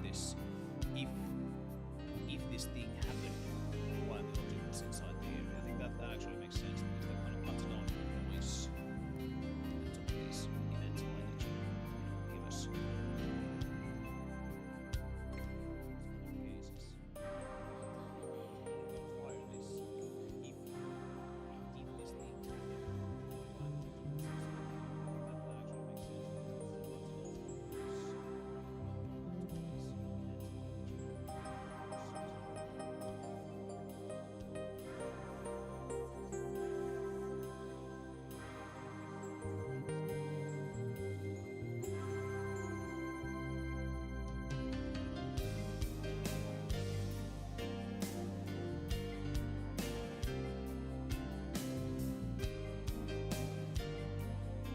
this if this thing happened while the object was inside the area. I think that actually makes sense because that kind of cuts down on noise and some of these events might actually give us some cases. Fire this if this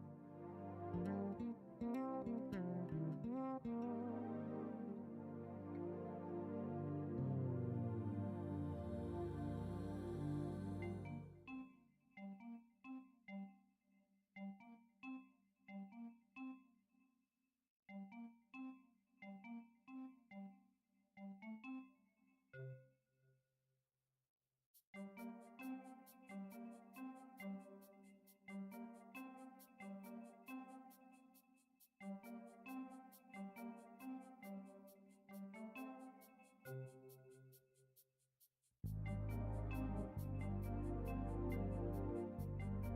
thing happened while the object was inside the area. That actually makes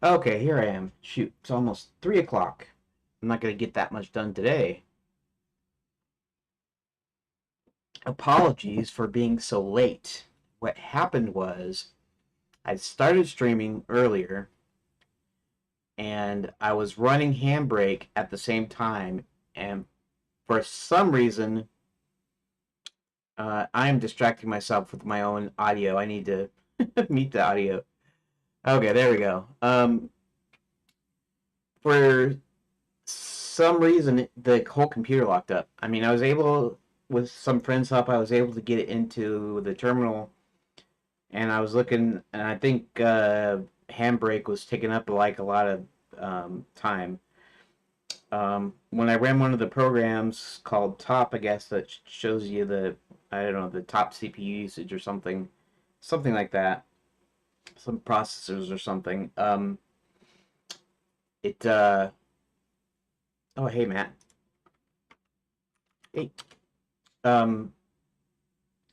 Okay, here I am. Shoot, it's almost 3 o'clock. I'm not going to get that much done today. Apologies for being so late. What happened was I started streaming earlier and I was running Handbrake at the same time, and for some reason I'm distracting myself with my own audio. I need to mute the audio. Okay, there we go. For some reason, the whole computer locked up. I mean, I was able, with some friends' help, I was able to get it into the terminal, and I was looking, and I think Handbrake was taking up like a lot of time. When I ran one of the programs called Top, I guess that shows you the, I don't know, the top CPU usage or something, something like that, some processors or something. It oh hey Matt, hey, um,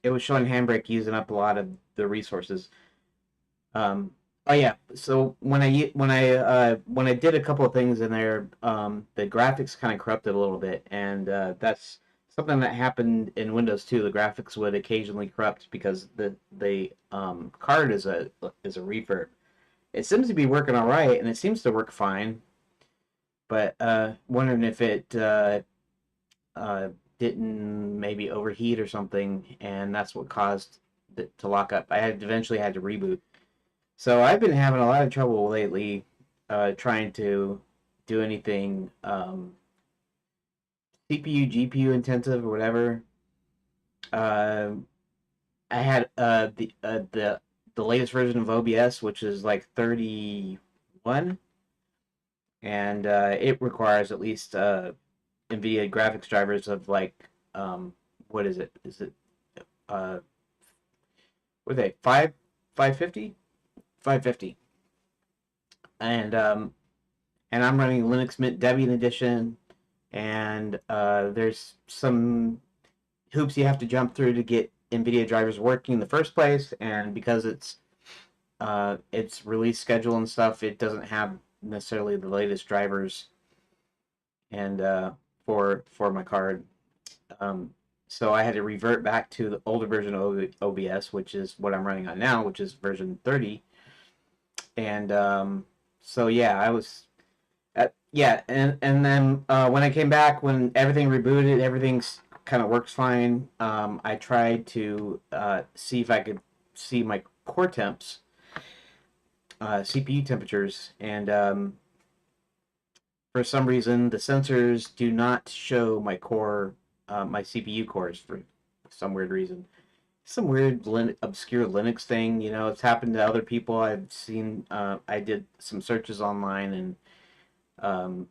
it was showing Handbrake using up a lot of the resources. Um, oh yeah, so when I did a couple of things in there, the graphics kind of corrupted a little bit, and that's something that happened in Windows too. The graphics would occasionally corrupt because the card is a refurb. It seems to be working all right, and it seems to work fine. But wondering if it uh, didn't maybe overheat or something, and that's what caused it to lock up. I had eventually had to reboot. So I've been having a lot of trouble lately trying to do anything CPU, GPU intensive or whatever. Uh, I had the latest version of OBS, which is like 31, and it requires at least NVIDIA graphics drivers of like what is it? Is it uh, what are they 550? 550, and I'm running Linux Mint Debian Edition, and there's some hoops you have to jump through to get NVIDIA drivers working in the first place, and because it's release schedule and stuff, it doesn't have necessarily the latest drivers and for my card. Um, so I had to revert back to the older version of OBS, which is what I'm running on now, which is version 30. And so yeah, I was yeah, and then when I came back, when everything rebooted, everything's kind of works fine. I tried to see if I could see my core temps, CPU temperatures, and for some reason the sensors do not show my core, my CPU cores for some weird reason. Some weird obscure Linux thing, you know. It's happened to other people. I've seen. I did some searches online, and um,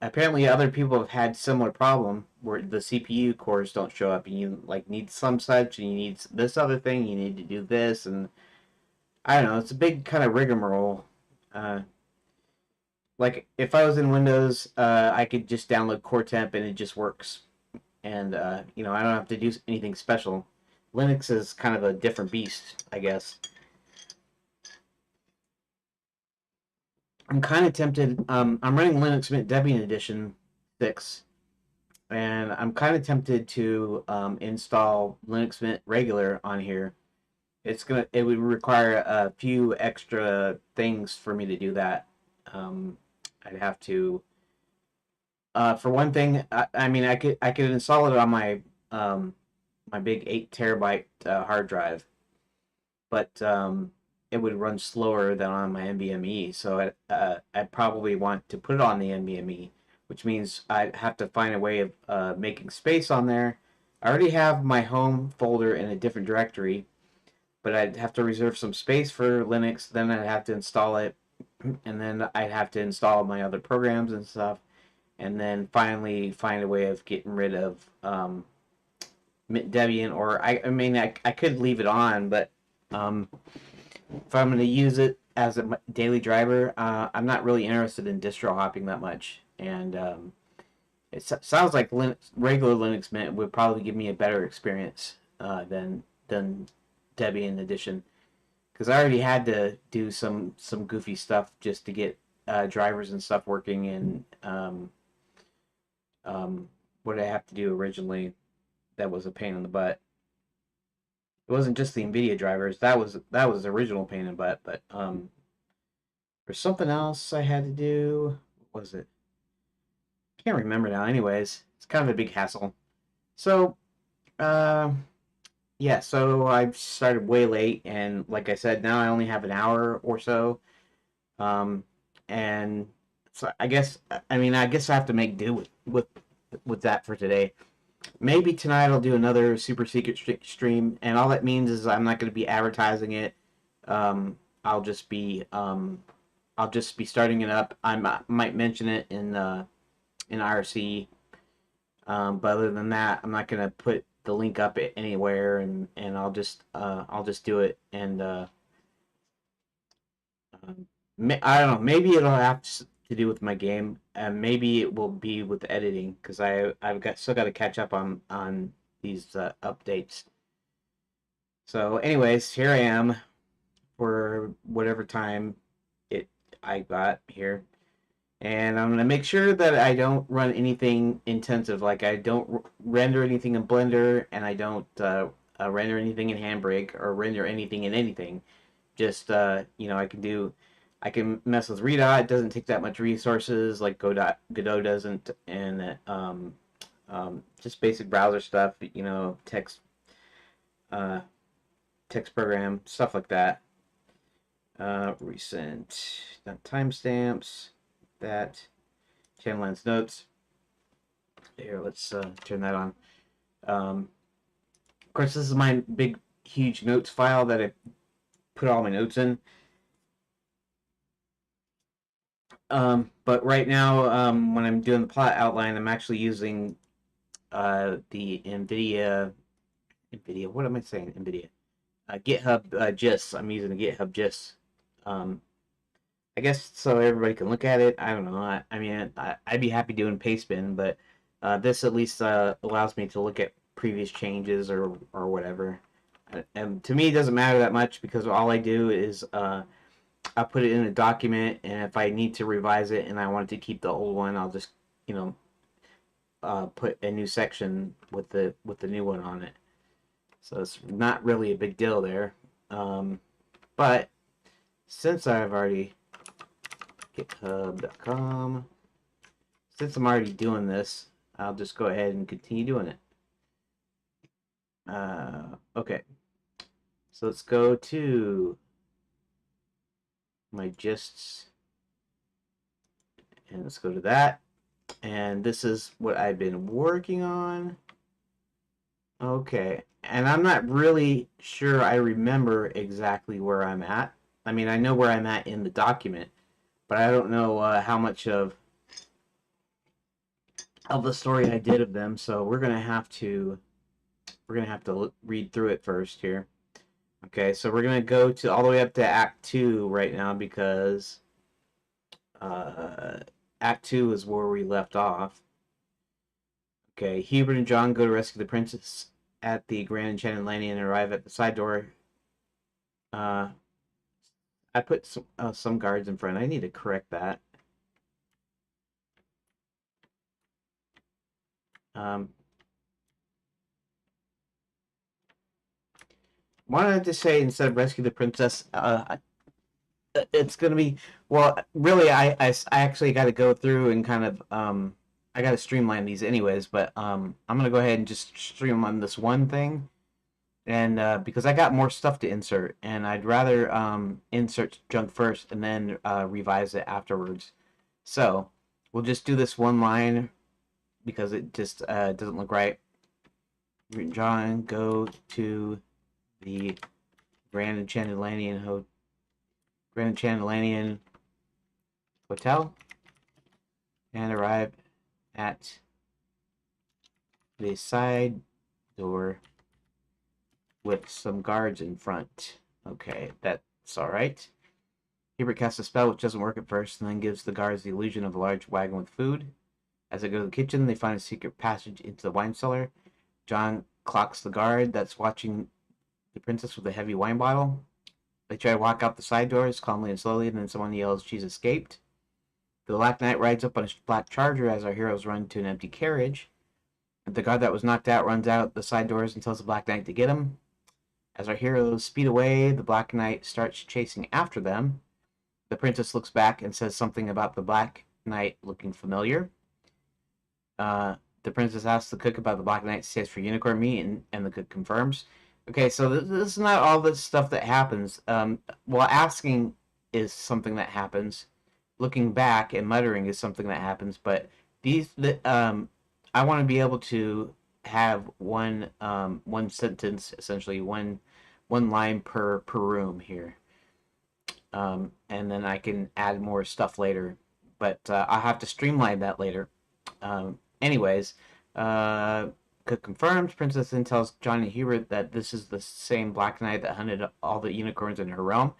apparently other people have had similar problem where the CPU cores don't show up, and you like need some such, and you need this other thing. You need to do this, and I don't know. It's a big kind of rigmarole. Uh, like if I was in Windows, I could just download Core Temp and it just works, and you know I don't have to do anything special. Linux is kind of a different beast, I guess. I'm kind of tempted. I'm running Linux Mint Debian Edition 6, and I'm kind of tempted to install Linux Mint regular on here. It would require a few extra things for me to do that. Um, I'd have to, for one thing, I mean, I could install it on my big 8 terabyte hard drive, but it would run slower than on my NVMe. So I probably want to put it on the NVMe, which means I have to find a way of making space on there. I already have my home folder in a different directory, but I'd have to reserve some space for Linux. Then I'd have to install it, and then I'd have to install my other programs and stuff, and then finally find a way of getting rid of Debian. Or I mean, I could leave it on, but if I'm going to use it as a daily driver, I'm not really interested in distro hopping that much, and it sounds like regular Linux Mint would probably give me a better experience than Debian Edition, because I already had to do some goofy stuff just to get drivers and stuff working, and what did I have to do originally that was a pain in the butt. It wasn't just the NVIDIA drivers. That was the original pain in the butt. But there's something else I had to do. What was it? I can't remember now. Anyways, it's kind of a big hassle. So, uh, yeah. So I started way late, and like I said, now I only have an hour or so. Um, and so I guess I have to make do with that for today. Maybe tonight I'll do another super secret stream, and all that means is I'm not going to be advertising it. I'll just be starting it up. Might mention it in IRC, but other than that, I'm not gonna put the link up anywhere, and I'll just do it. And um, I don't know. Maybe it'll have to do with my game, and maybe it will be with editing because I've got still got to catch up on these updates. So, anyways, here I am for whatever time it I got here, and I'm gonna make sure that I don't run anything intensive. Like I don't render anything in Blender, and I don't render anything in Handbrake or render anything in anything. Just I can mess with Redot. It doesn't take that much resources like Godot doesn't, and just basic browser stuff. Uh, text program stuff like that. Recent timestamps. That channel lens notes. Here, let's turn that on. Of course, this is my big, huge notes file that I put all my notes in. But right now, when I'm doing the plot outline, I'm actually using the NVIDIA. What am I saying? NVIDIA. GitHub GIS. I'm using the GitHub GIS. I guess so everybody can look at it. I don't know. I mean, I'd be happy doing Pastebin, but this at least allows me to look at previous changes or whatever. And to me, it doesn't matter that much because all I do is I put it in a document, and if I need to revise it and I want to keep the old one, I'll just put a new section with the new one on it. So it's not really a big deal there. But since I've already github.com, since I'm already doing this, I'll just go ahead and continue doing it. Okay, so let's go to my gists, and let's go to that, and this is what I've been working on. Okay, and I'm not really sure I remember exactly where I'm at. I mean, I know where I'm at in the document, but I don't know how much of the story I did of them. So we're gonna have to read through it first here. Okay, so we're gonna go to all the way up to Act 2 right now because Act 2 is where we left off. Okay, Hubert and John go to rescue the princess at the Grand Enchanted Landing and arrive at the side door. I put some guards in front. I need to correct that. Wanted to say instead of rescue the princess, it's gonna be well. Really, I actually got to go through and kind of I got to streamline these anyways. But I'm gonna go ahead and just streamline this one thing, and because I got more stuff to insert, and I'd rather insert junk first and then revise it afterwards. So we'll just do this one line because it just doesn't look right. John, go to the Grand Enchanted Hotel and arrive at the side door with some guards in front. Okay, that's alright. Hubert casts a spell which doesn't work at first and then gives the guards the illusion of a large wagon with food. As they go to the kitchen, they find a secret passage into the wine cellar. John clocks the guard that's watching the princess with a heavy wine bottle. They try to walk out the side doors calmly and slowly, and then someone yells, "She's escaped." The Black Knight rides up on a black charger as our heroes run to an empty carriage. The guard that was knocked out runs out the side doors and tells the Black Knight to get him. As our heroes speed away, the Black Knight starts chasing after them. The princess looks back and says something about the Black Knight looking familiar. The princess asks the cook about the Black Knight's taste for unicorn meat, and the cook confirms. Okay, so this is not all the stuff that happens. Well, asking is something that happens. Looking back and muttering is something that happens. But I want to be able to have one sentence, essentially one line per room here. and then I can add more stuff later. But I'll have to streamline that later. Anyways, Cook confirms. Princess then tells Johnny and Hubert that this is the same Black Knight that hunted all the unicorns in her realm.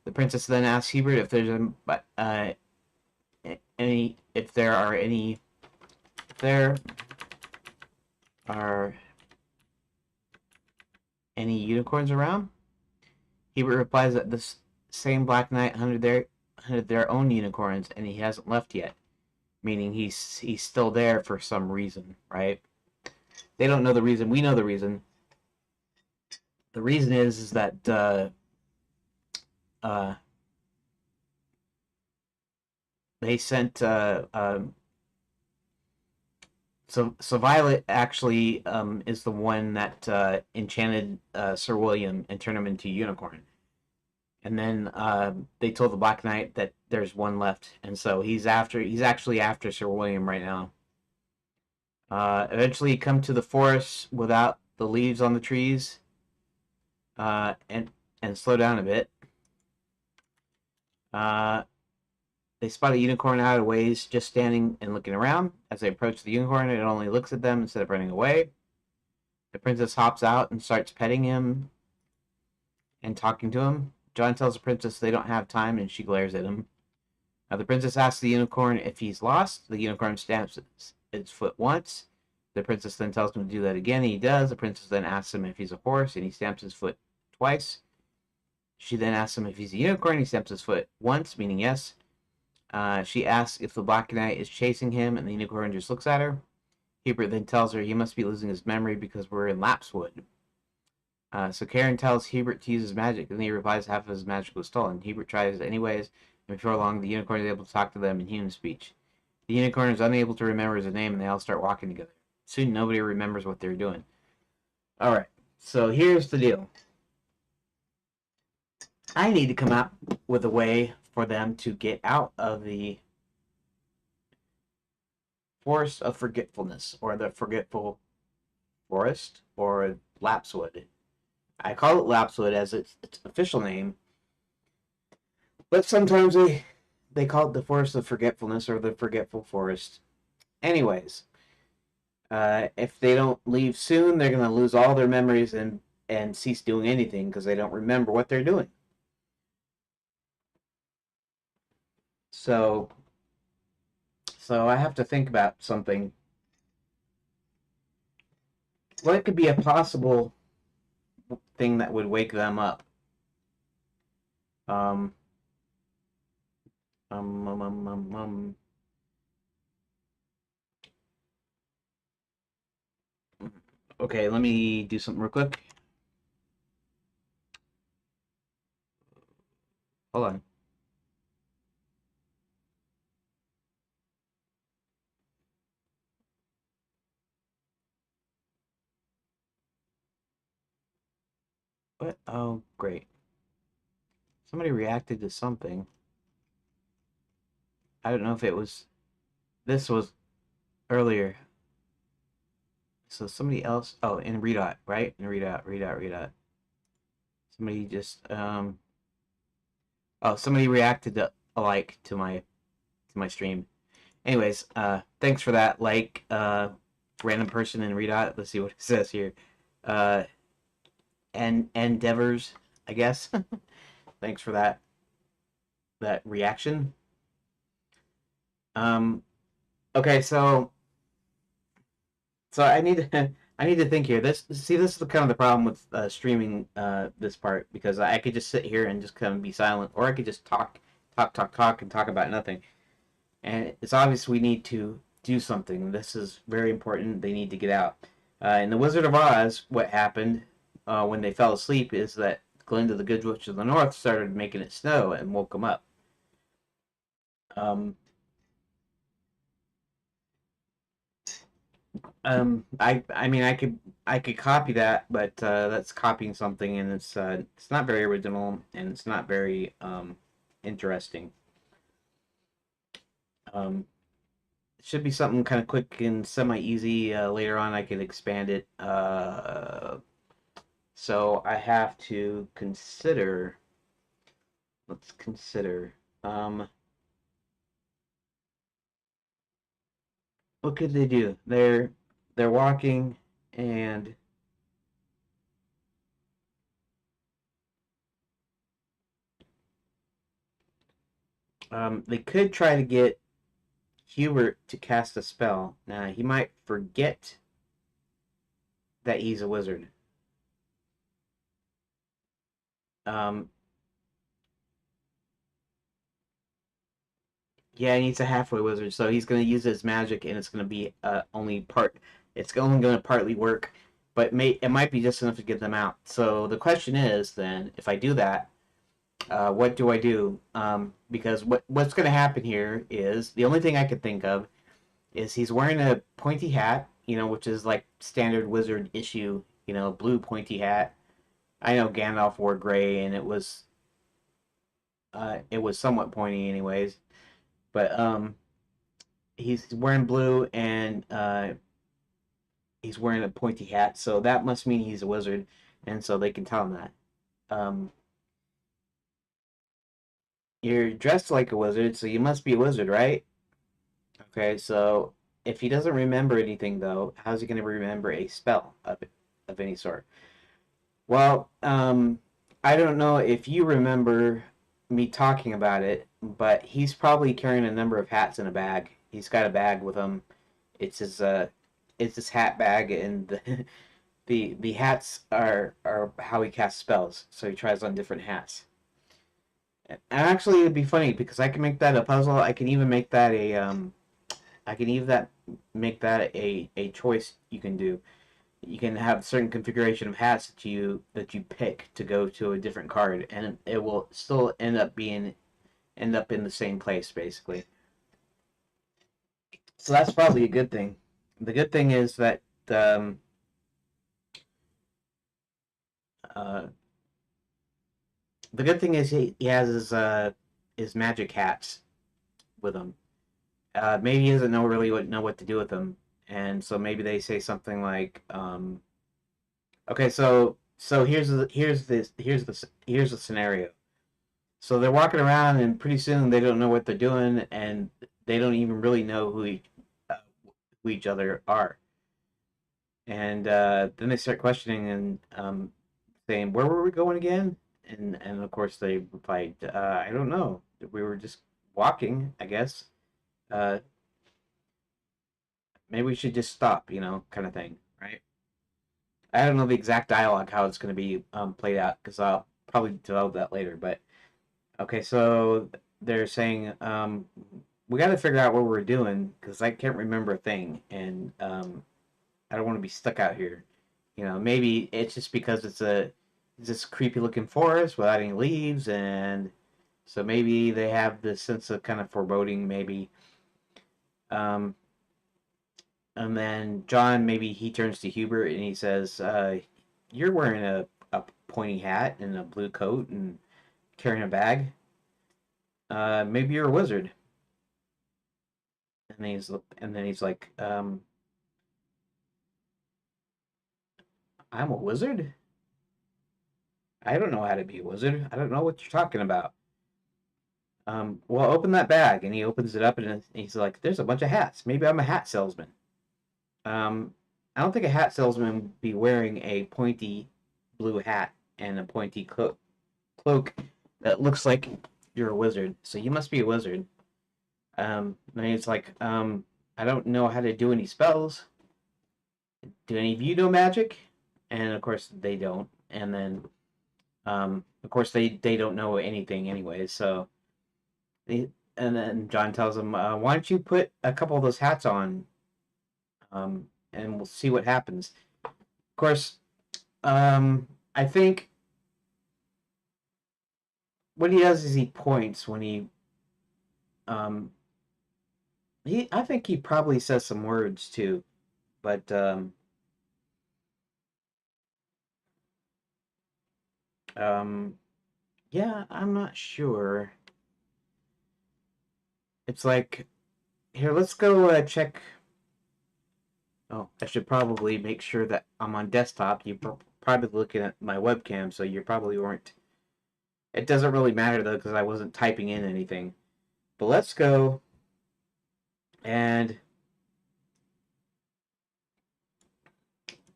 The princess then asks Hubert if there's if there are any unicorns around. Hubert replies that this same Black Knight hunted their own unicorns, and he hasn't left yet, meaning he's still there for some reason, right? They don't know the reason. We know the reason. The reason is that they sent so Violet actually is the one that enchanted Sir William and turned him into a unicorn. And then they told the Black Knight that there's one left, and so he's actually after Sir William right now. Eventually, he come to the forest without the leaves on the trees, and slow down a bit. They spot a unicorn out of ways, just standing and looking around. As they approach the unicorn, it only looks at them instead of running away. The princess hops out and starts petting him and talking to him. John tells the princess they don't have time, and she glares at him. The princess asks the unicorn if he's lost. The unicorn stamps its foot once. The princess then tells him to do that again, and he does. The princess then asks him if he's a horse, and he stamps his foot twice. She then asks him if he's a unicorn. He stamps his foot once, meaning yes. She asks if the Black Knight is chasing him, and the unicorn just looks at her. Hubert then tells her he must be losing his memory because we're in Lapswood. So Karen tells Hubert to use his magic, and he replies half of his magic was stolen. Hubert tries anyways, and before long, the unicorn is able to talk to them in human speech. The unicorn is unable to remember his name, and they all start walking together. Soon, nobody remembers what they're doing. Alright, so here's the deal. I need to come up with a way for them to get out of the Forest of Forgetfulness, or the Forgetful Forest, or Lapswood. I call it Lapswood as its official name, but sometimes they call it the Forest of Forgetfulness or the Forgetful Forest. Anyways, if they don't leave soon, they're going to lose all their memories and cease doing anything because they don't remember what they're doing. So I have to think about something. What could be a possible thing that would wake them up? Okay, let me do something real quick. Hold on. What? Oh, great. Somebody reacted to something. I don't know if it was... This was earlier. So somebody else... Oh, in Redot, right? In Redot. Somebody just... Oh, somebody reacted to a like to my stream. Anyways, thanks for that like, random person in Redot. Let's see what it says here. And endeavors, I guess. Thanks for that reaction. Okay, so I need to think here. This is the kind of the problem with streaming this part, because I could just sit here and just kind of be silent, or I could just talk and talk about nothing. And it's obvious we need to do something. This is very important. They need to get out. In The Wizard of Oz, what happened when they fell asleep is that Glinda the Good Witch of the North started making it snow and woke them up. I mean, I could copy that, but that's copying something, and it's not very original, and it's not very interesting. It should be something kind of quick and semi-easy. Later on, I can expand it. So I have to consider let's consider. What could they do? They're walking, and they could try to get Hubert to cast a spell. Now he might forget that he's a wizard. Um, yeah, he needs a halfway wizard, so he's going to use his magic, and it's going to be only part. It's only going to partly work, but it might be just enough to get them out. So the question is, then, if I do that, what do I do? Because what's going to happen here is the only thing I could think of is he's wearing a pointy hat, which is like standard wizard issue, blue pointy hat. I know Gandalf wore gray, and it was somewhat pointy, anyways. But he's wearing blue, and he's wearing a pointy hat, so that must mean he's a wizard, and so they can tell him that. Um, you're dressed like a wizard, so you must be a wizard, right? Okay, so if he doesn't remember anything, though, how's he going to remember a spell of any sort? Well, I don't know if you remember me talking about it, but he's probably carrying a number of hats in a bag. He's got a bag with him. It's his uh, it's his hat bag, and the hats are how he casts spells. So he tries on different hats. And actually, it'd be funny because I can make that a puzzle. I can even make that I can even make that a choice you can do. You can have a certain configuration of hats that you pick to go to a different card, and it will still end up in the same place basically. So that's probably a good thing. The good thing is that um, uh, the good thing is he has his magic hats with him. Maybe he doesn't know what to do with them, and so maybe they say something like, okay, so here's the scenario. So they're walking around, and pretty soon they don't know what they're doing, and they don't even really know who each other are. And then they start questioning and saying, "Where were we going again?" And of course they replied, "I don't know. We were just walking, I guess. Uh, maybe we should just stop, kind of thing, right?" I don't know the exact dialogue how it's going to be played out because I'll probably develop that later. But okay, so they're saying we got to figure out what we're doing because I can't remember a thing, and I don't want to be stuck out here. Maybe it's just because it's this creepy looking forest without any leaves, and so maybe they have this sense of kind of foreboding, maybe. Um, and then John, maybe he turns to Hubert and he says, "You're wearing a pointy hat and a blue coat and carrying a bag. Maybe you're a wizard." And then he's like, "I'm a wizard? I don't know how to be a wizard. I don't know what you're talking about." Well, open that bag, and he opens it up, and he's like, "There's a bunch of hats. Maybe I'm a hat salesman." Um, I don't think a hat salesman would be wearing a pointy blue hat and a pointy cloak that looks like you're a wizard. So you must be a wizard. And he's like, I don't know how to do any spells. Do any of you know magic? And of course they don't. And then, of course they don't know anything anyway. So, they, and then John tells him, why don't you put a couple of those hats on, and we'll see what happens. Of course, I think what he does is he points when um, I think he probably says some words too, but um, yeah, I'm not sure. It's like, here, let's go check. Oh, I should probably make sure that I'm on desktop. You're probably looking at my webcam, so you probably weren't. It doesn't really matter though because I wasn't typing in anything. But let's go and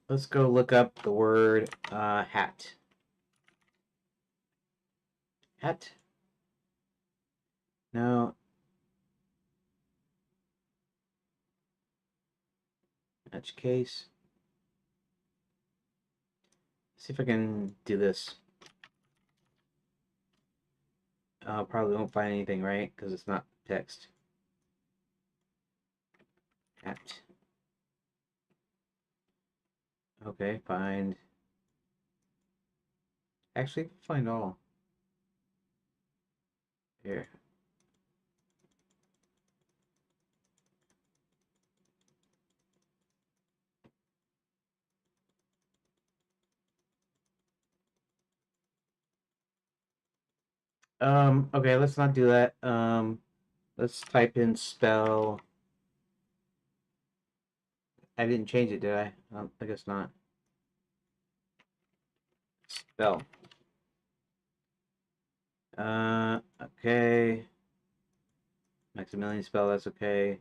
let's go look up the word hat. Hat? No. Edge case. See if I can do this. Probably won't find anything, right? Because it's not text. Hat. Okay, find. Actually, find all. Here. Okay, let's not do that. Let's type in spell. I didn't change it, did I? I guess not. Spell. Okay. Maximilian spell, that's okay.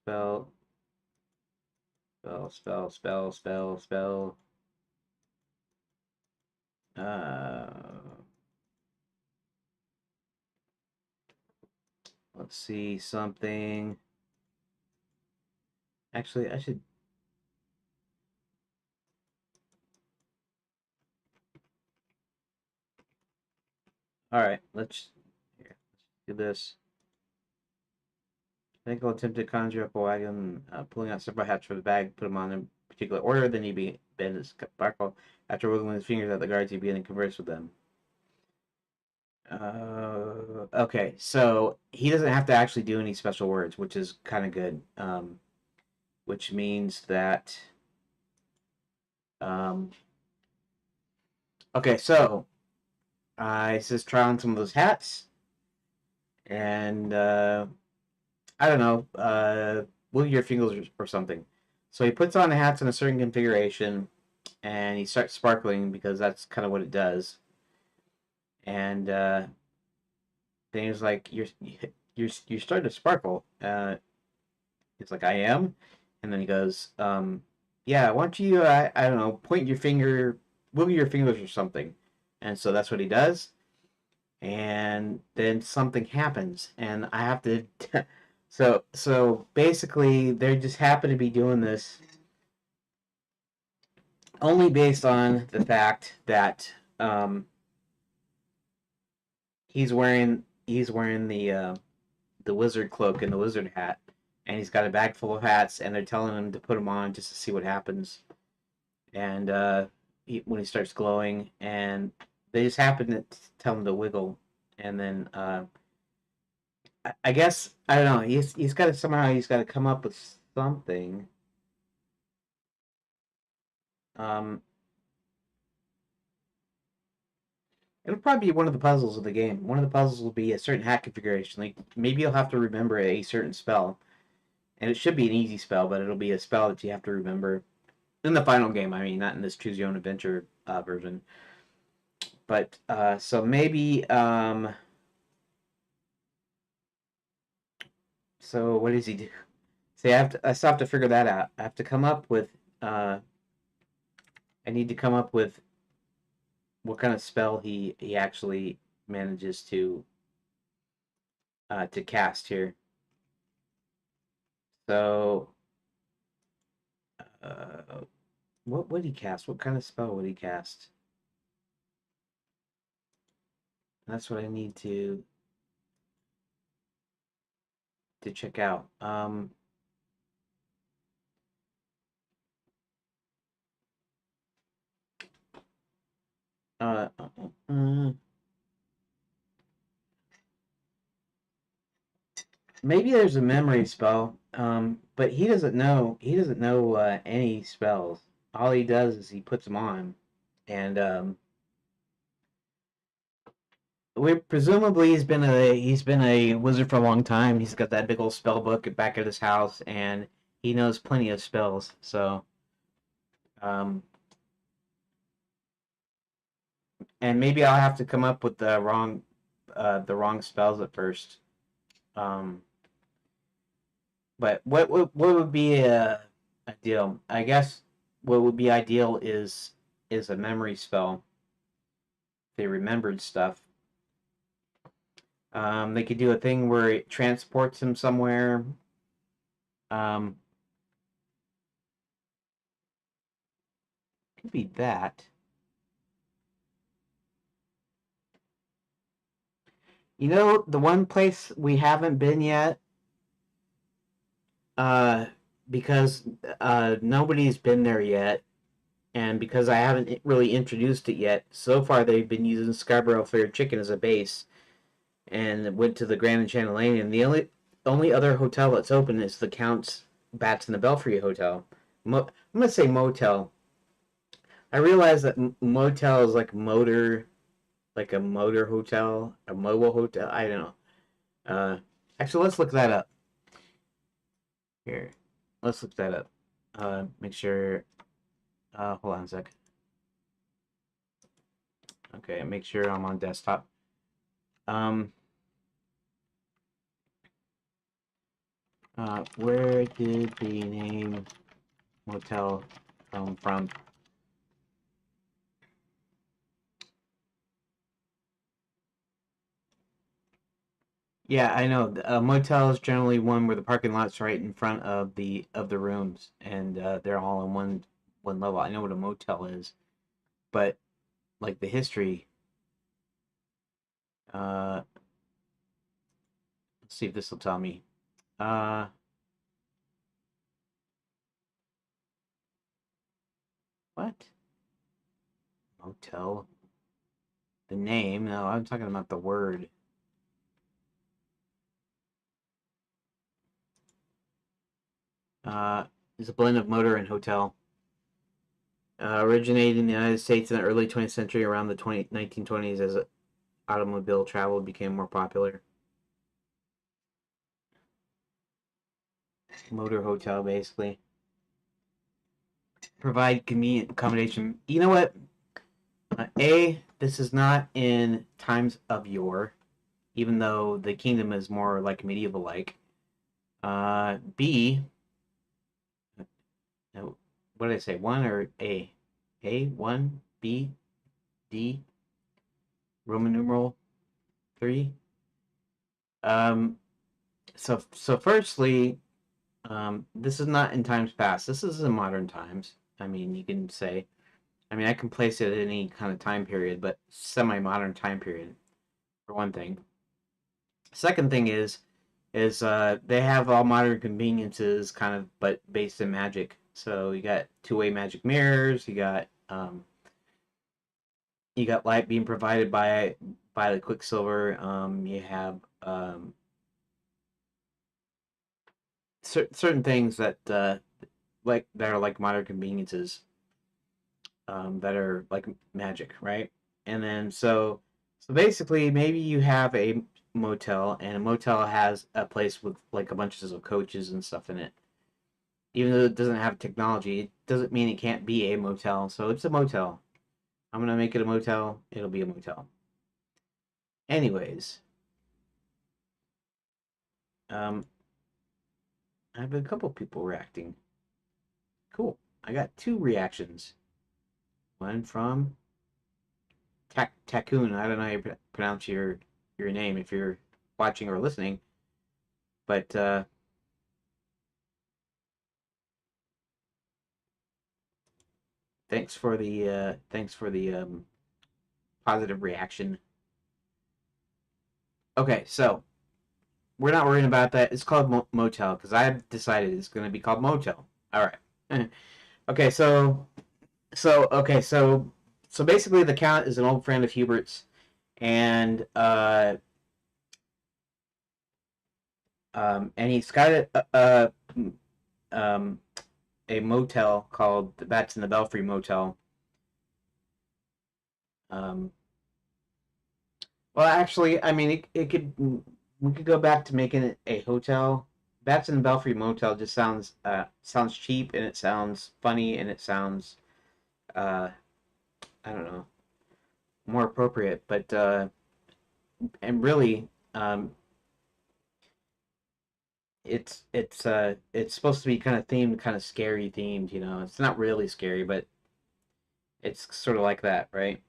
Spell. Spell. Let's see something. Actually, I should. All right, let's do this. I think I'll attempt to conjure up a wagon, pulling out several hats from the bag, put them on in particular order. Then he bend his sparkle. After wiggling his fingers at the guards, he began to converse with them. Okay, so he doesn't have to actually do any special words, which is kind of good. Which means that. Okay, so it says try on some of those hats, and I don't know, wiggle your fingers or something. So he puts on the hats in a certain configuration, and he starts sparkling because that's kind of what it does. And then he's like, "You're starting to sparkle." He's like, "I am," and then he goes, "Yeah, why don't you, I don't know, point your finger, wiggle your fingers or something." And so that's what he does, and then something happens, and I have to. So basically, they just happen to be doing this only based on the fact that he's wearing the wizard cloak and the wizard hat, and he's got a bag full of hats, and they're telling him to put them on just to see what happens. And when he starts glowing, and they just happen to tell him to wiggle, and then I guess I don't know. He's got to somehow he's got to come up with something. Um, It'll probably be one of the puzzles of the game. One of the puzzles will be a certain hat configuration. Like maybe you'll have to remember a certain spell, and it should be an easy spell, but it'll be a spell that you have to remember in the final game. I mean, not in this choose your own adventure version. But so maybe so what does he do? See, I still have to figure that out. I have to come up with I need to come up with what kind of spell he actually manages to cast here. So what would he cast? What kind of spell would he cast? That's what I need to check out. Uh, uh, uh, Maybe there's a memory spell. But he doesn't know. He doesn't know any spells. All he does is he puts them on, and we presumably he's been a wizard for a long time. He's got that big old spell book back at his house, and he knows plenty of spells. So, um, and maybe I'll have to come up with the wrong spells at first. Um, but what would be ideal? I guess what would be ideal is a memory spell. They remembered stuff. They could do a thing where it transports him somewhere. Um, could be that. You know, the one place we haven't been yet, uh, because nobody's been there yet, and because I haven't really introduced it yet. So far, they've been using Scarborough Fair Chicken as a base, and went to the Grand Enchanted and the only other hotel that's open is the Count's Bats in the Belfry Hotel. I'm gonna say motel. I realize that motel is like motor, like a motor hotel, a mobile hotel. I don't know. Actually, let's look that up here. Let's look that up. Make sure. Hold on a sec. Okay, make sure I'm on desktop. Um, where did the name motel come from? Yeah, I know. A motel is generally one where the parking lot's right in front of the rooms, and they're all in one level. I know what a motel is, but like the history. Uh, let's see if this will tell me. Uh, what motel? The name? No, I'm talking about the word. Is a blend of motor and hotel. Originated in the United States in the early 20th century, around the 1920s, as automobile travel became more popular. Motor hotel, basically. Provide convenient accommodation. You know what? This is not in times of yore, even though the kingdom is more like medieval like. B, what did I say? One or A? A, one, B, D, Roman numeral 3. Um, so firstly, this is not in times past. This is in modern times. I mean, you can say, I mean, I can place it at any kind of time period, but semi-modern time period for one thing. Second thing is they have all modern conveniences, kind of, but based in magic. So you got two-way magic mirrors. You got light being provided by the Quicksilver. You have certain things that like that are like modern conveniences, that are like magic, right? And then so basically, maybe you have a motel, and a motel has a place with like a bunch of coaches and stuff in it. Even though it doesn't have technology, it doesn't mean it can't be a motel. So it's a motel. I'm gonna make it a motel. It'll be a motel. Anyways, um, I have a couple people reacting. Cool. I got two reactions. One from Takun. I don't know how you pronounce your name if you're watching or listening, but thanks for the positive reaction. Okay, so we're not worrying about that. It's called motel because I've decided it's going to be called motel. All right. Okay, so basically, the Count is an old friend of Hubert's, and he's got um, a motel called the Bats in the Belfry Motel. Um, well, actually, I mean, it could we could go back to making it a hotel. Bats in the Belfry Motel just sounds cheap, and it sounds funny, and it sounds uh, I don't know. more appropriate. But and really, it's supposed to be kind of themed, kind of scary themed. You know, it's not really scary, but it's sort of like that, right?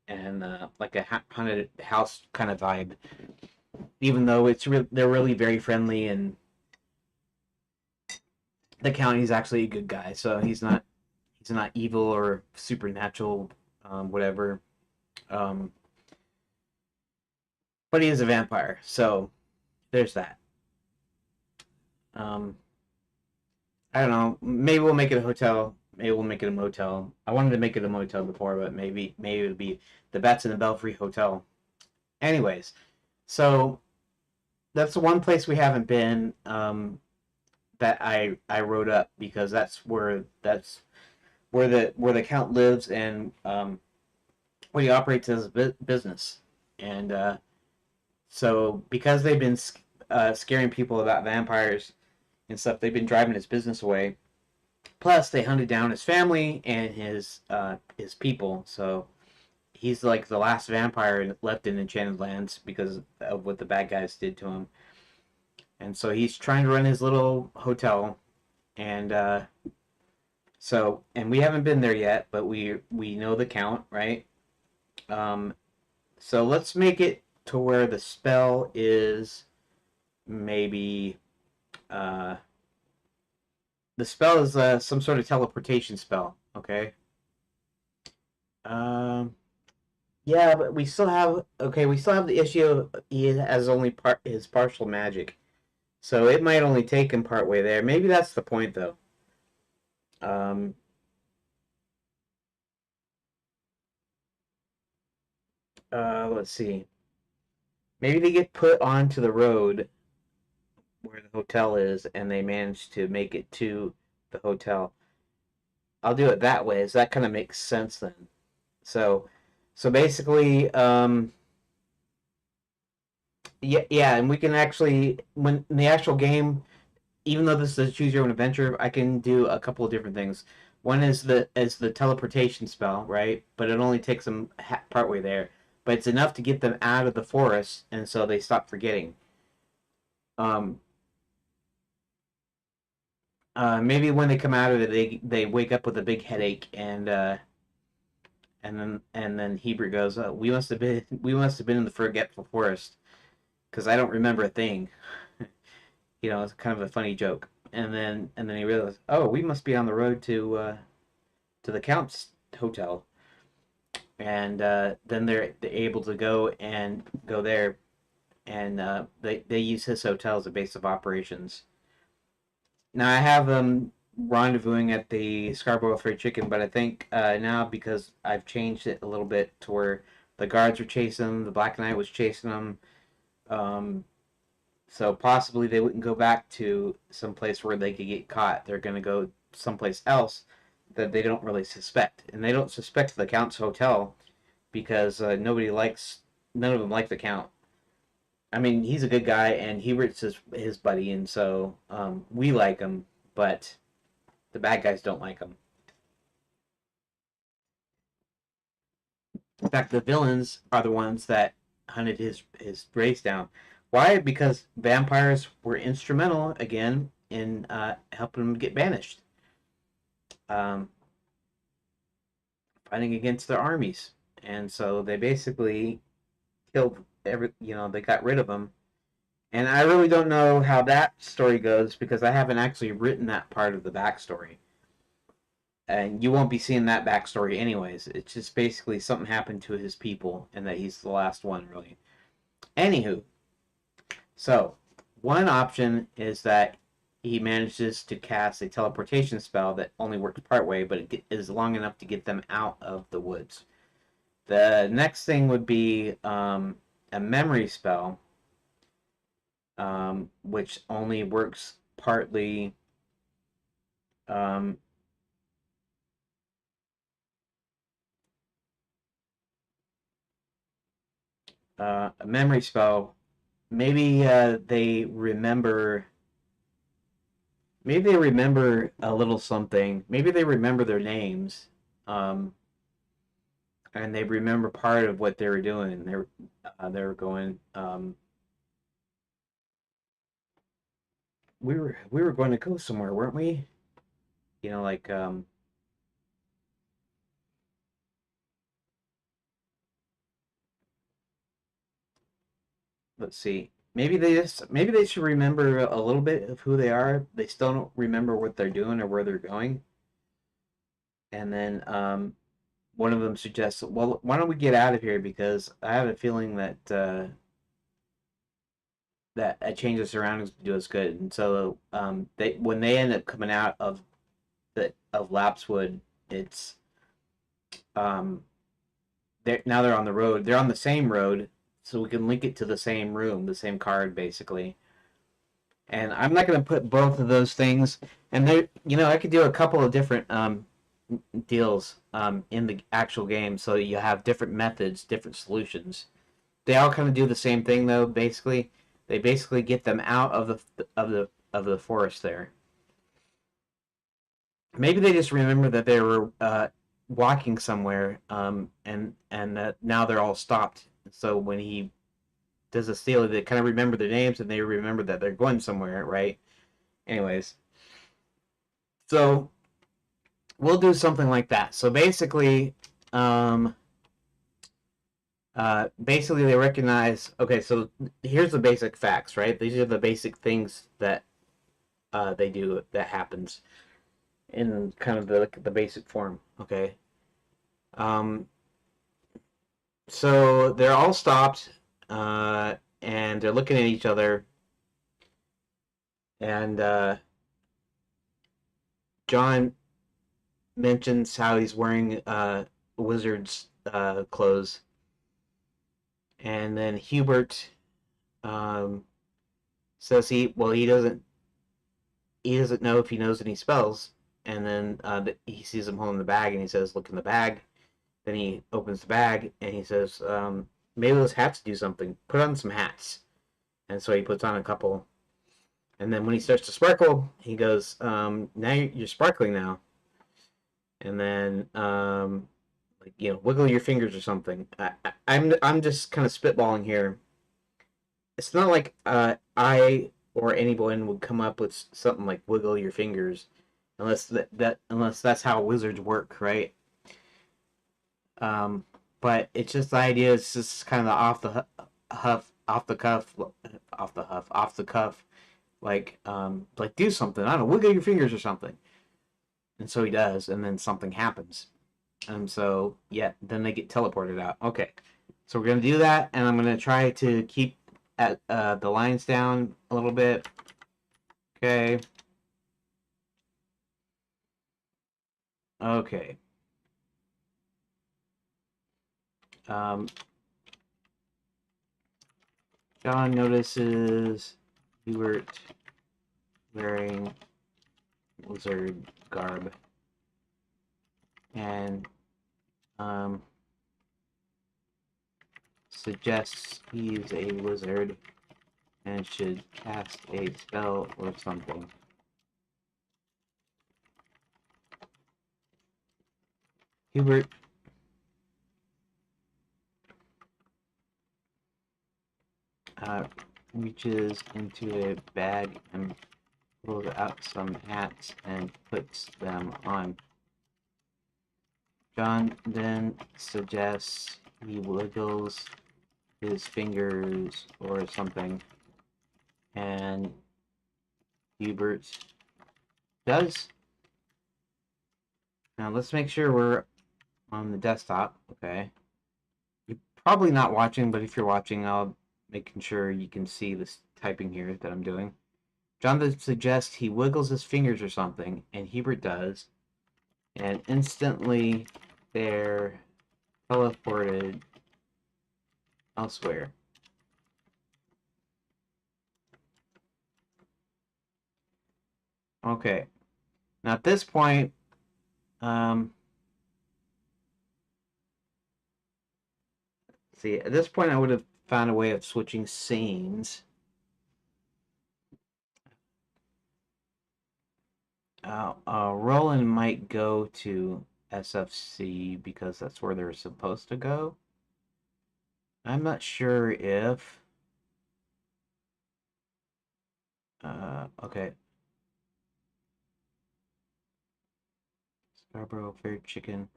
And like a haunted house kind of vibe. Even though they're really very friendly, and the county's actually a good guy, so he's not evil or supernatural, whatever. Um, but he is a vampire, so there's that. Um, I don't know. Maybe we'll make it a hotel. Maybe we'll make it a motel. I wanted to make it a motel before, but maybe it'll be the Bats in the Belfry Hotel. Anyways, so that's the one place we haven't been, that I wrote up because that's where the count lives, and where he operates as a business. And so because they've been scaring people about vampires and stuff, they've been driving his business away. Plus, they hunted down his family and his people. So he's like the last vampire left in Enchanted Lands because of what the bad guys did to him. And so he's trying to run his little hotel, and and we haven't been there yet, but we know the count, right? Um, so let's make it to where the spell is maybe uh, the spell is some sort of teleportation spell. Okay. Um, yeah, but we still have the issue of he has only his partial magic, so it might only take him part way there. Maybe that's the point, though. Um, let's see. Maybe they get put onto the road where the hotel is, and they manage to make it to the hotel. I'll do it that way. So that kind of makes sense then. So, so basically, yeah, yeah, and we can actually, when in the actual game, even though this is a choose your own adventure, I can do a couple of different things. One is the teleportation spell, right? But it only takes them partway there. But it's enough to get them out of the forest, and so they stop forgetting. Um, maybe when they come out of it, they wake up with a big headache, and then Hebrew goes, we must have been in the forgetful forest because I don't remember a thing. It's kind of a funny joke. And then he realizes, oh, we must be on the road to the Count's hotel, and then they're able to go there, and they use his hotel as a base of operations. Now I have them rendezvousing at the Scarborough Fried Chicken, but I think now because I've changed it a little bit to where the guards were chasing them, the Black Knight was chasing them, um, so possibly they wouldn't go back to some place where they could get caught. They're going to go someplace else that they don't really suspect, and they don't suspect the Count's hotel because none of them like the Count. I mean, he's a good guy, and Hubert's his buddy, and so we like him, but the bad guys don't like him. In fact, the villains are the ones that hunted his race down. Why? Because vampires were instrumental again in helping them get banished, um, fighting against their armies, and so they basically killed they got rid of them. And I really don't know how that story goes because I haven't actually written that part of the backstory. And you won't be seeing that backstory anyways. It's just basically something happened to his people and that he's the last one, really. Anywho, so one option is that he manages to cast a teleportation spell that only works partway, but it is long enough to get them out of the woods. The next thing would be a memory spell, which only works partly. Um, a memory spell. Maybe they remember. Maybe they remember a little something. Maybe they remember their names. Um, and they remember part of what they were doing. They were going. We were going to go somewhere, weren't we? You know, like let's see. Maybe they should remember a little bit of who they are. They still don't remember what they're doing or where they're going. And then one of them suggests, well, why don't we get out of here because I have a feeling that that a change of surroundings would do us good. And so they when they end up coming out of Lapswood, it's um they're on the road. They're on the same road, so we can link it to the same room, the same card, basically. And I'm not going to put both of those things. And there, I could do a couple of different deals in the actual game, so you have different methods, different solutions. They all kind of do the same thing, though. Basically, they basically get them out of the forest there. Maybe they just remember that they were walking somewhere, and that now they're all stopped. So when he does a steal, they kind of remember their names and they remember that they're going somewhere, right? Anyways, so we'll do something like that. So um, basically they recognize. Okay, so here's the basic facts, right? These are the basic things that they do that happens in kind of the basic form. Okay, um, so they're all stopped, and they're looking at each other, and John mentions how he's wearing wizard's clothes, and then Hubert um, says he doesn't know if he knows any spells, and then he sees him holding the bag, and he says, "Look in the bag." Then he opens the bag, and he says, "Maybe those hats do something. Put on some hats." And so he puts on a couple, and then when he starts to sparkle, he goes, "Now you're sparkling now." And then like wiggle your fingers or something. I'm just kind of spitballing here. It's not like I or anyone would come up with something like wiggle your fingers, unless that's how wizards work, right? Um, but it's just the idea. It's just kind of off the cuff, off the cuff. Like do something. I don't know, wiggle your fingers or something. And so he does, and then something happens. And so, yeah, then they get teleported out. Okay, so we're gonna do that, and I'm gonna try to keep at the lines down a little bit. Okay. Okay. Um, John notices Hubert wearing lizard garb, and um, suggests he's a wizard and should cast a spell or something. Hubert reaches into a bag and pulls out some hats and puts them on. John then suggests he wiggles his fingers or something, and Hubert does. Now let's make sure we're on the desktop. Okay. You're probably not watching, but if you're watching, I'll making sure you can see this typing here that I'm doing. John then suggests he wiggles his fingers or something, and Hubert does, and instantly they're teleported elsewhere. Okay. Now at this point, um, see, at this point I would have found a way of switching scenes. Roland might go to SFC because that's where they're supposed to go. I'm not sure if... okay. Scarborough Fair Chicken.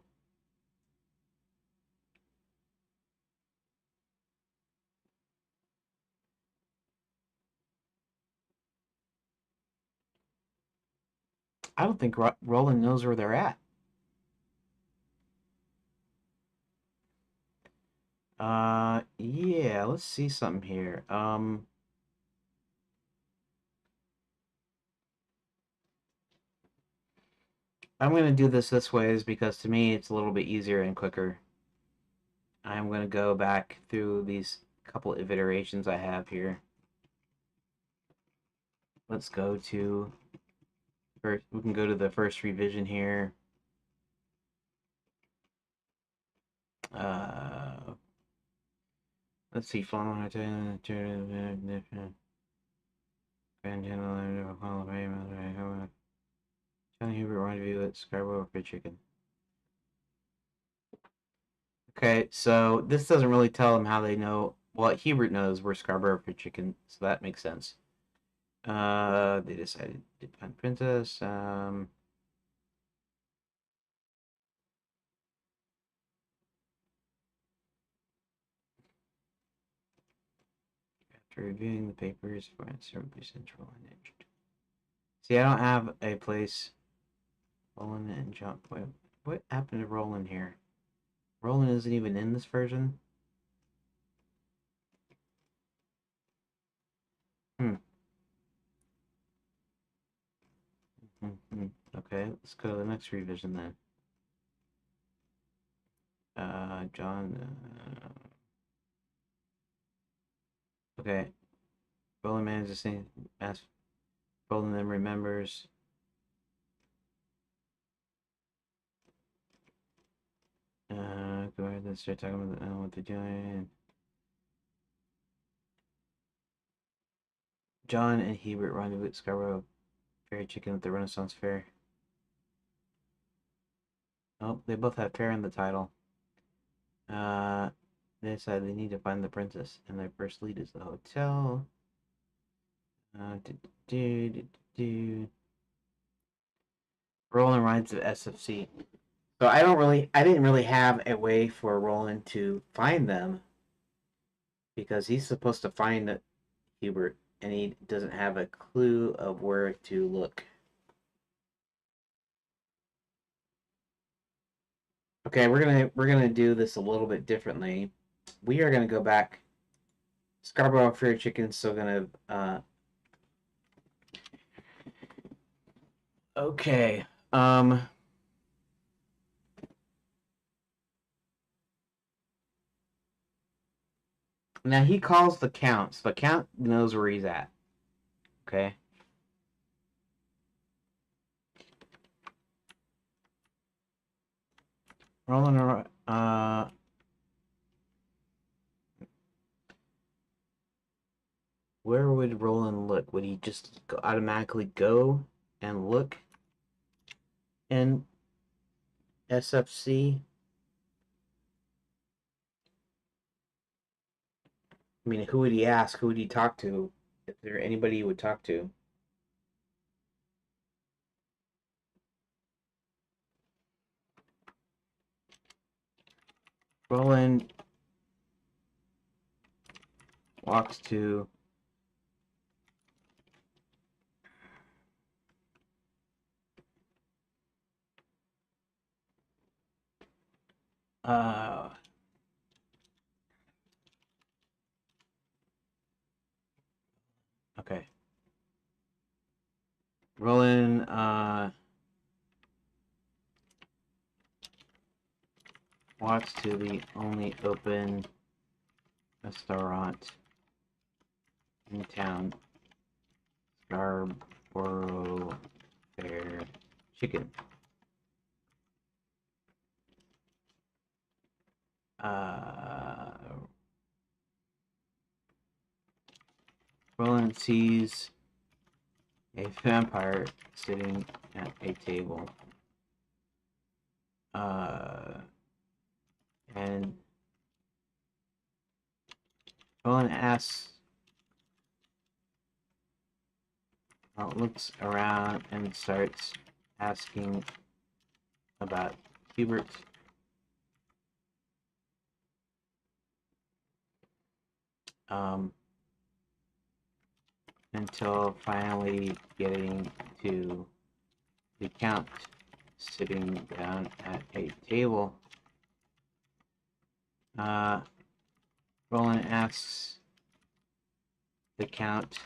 I don't think Roland knows where they're at. Yeah, let's see something here. I'm going to do this way is because to me it's a little bit easier and quicker. I'm going to go back through these couple of iterations I have here. Let's go to first. We can go to the first revision here. Let's see. Johnny Hubert rendezvous at Scarborough Fried Chicken. Okay, so this doesn't really tell them how they know. Well, Hubert knows where Scarborough Fried Chicken, so that makes sense. They decided to find Princess. After reviewing the papers, find certainly central and edged. See, I don't have a place. Roland and John. Wait, what happened to Roland here? Roland isn't even in this version. Okay, let's go to the next revision then. John. Okay. Roland manages to say, ask. Roland then remembers. Go ahead and start talking about what they're doing. John and Hebert rendezvous at Scarborough Fair Chicken at the Renaissance Fair. Oh, they both have fair in the title. They decide they need to find the princess, and their first lead is the hotel. Roland rides the SFC. So I didn't really have a way for Roland to find them because he's supposed to find Hubert, and he doesn't have a clue of where to look. Okay, we're gonna do this a little bit differently. We are gonna go back. Scarborough Fair Chicken's still gonna. Okay. Now he calls the Count, so the Count knows where he's at. Okay. Roland. Where would Roland look? Would he just automatically go and look in SFC? I mean, who would he ask? Who would he talk to? If there anybody he would talk to? Roland walks to okay. Roland walks to the only open restaurant in town, Scarborough Fair Chicken. Roland sees a vampire sitting at a table. and Roland asks, looks around and starts asking about Hubert. Until finally getting to the Count sitting down at a table. Roland asks the Count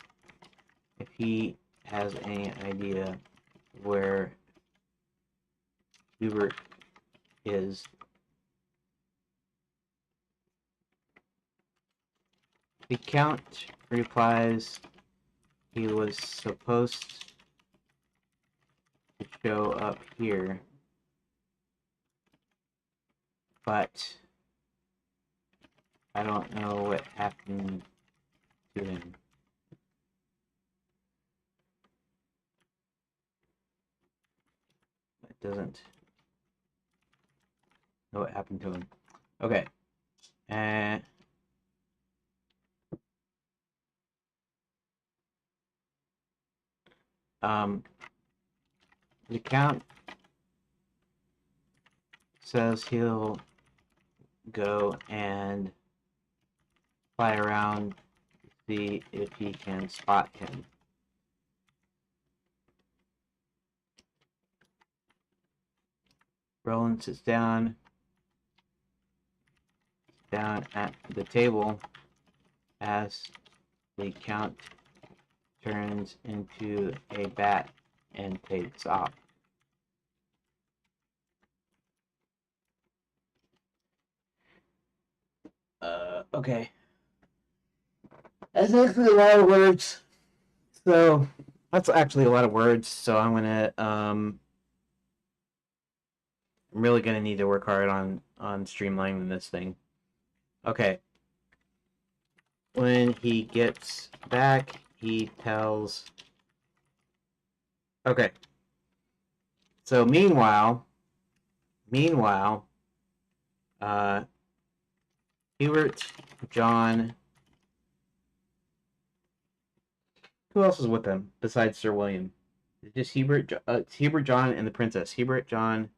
if he has any idea where Hubert is. The Count replies he was supposed to show up here, but I don't know what happened to him. It doesn't know what happened to him. Okay. And the Count says he'll go and fly around to see if he can spot him. Roland sits down at the table as the Count turns into a bat and takes off. Okay. That's actually a lot of words. So, that's actually a lot of words. So, I'm really gonna need to work hard on streamlining this thing. Okay. When he gets back, he tells. Okay. So meanwhile, Hubert, John. Who else is with them besides Sir William? It's just Hubert, Hubert, John, and the princess. Hubert, John,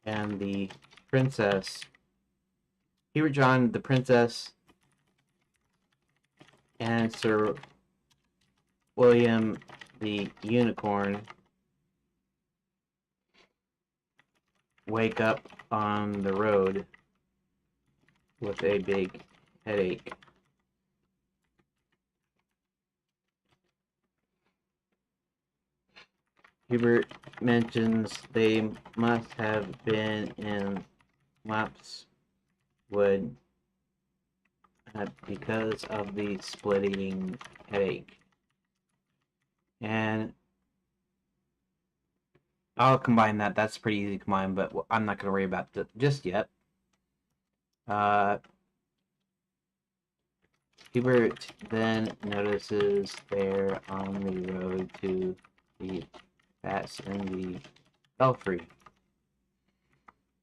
and the princess. Hubert, John, the princess, and Sir William, the unicorn, wake up on the road with a big headache. Hubert mentions they must have been in Lapswood because of the splitting headache. And I'll combine that. That's pretty easy to combine, but I'm not going to worry about that just yet. Hubert then notices they're on the road to the bats in the belfry.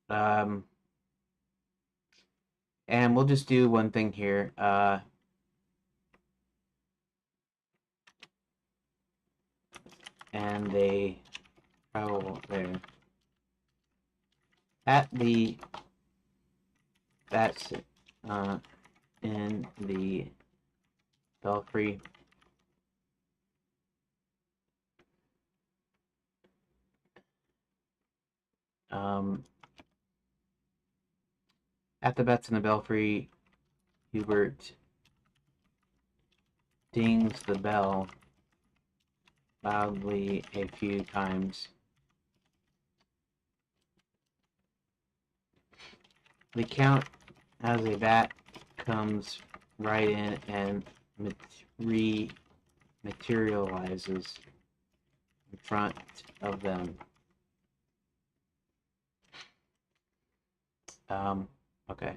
And we'll just do one thing here. And they travel there. At the bats in the belfry. At the bats in the belfry, Hubert dings the bell loudly a few times. The Count, as a bat, comes right in and materializes in front of them. Okay.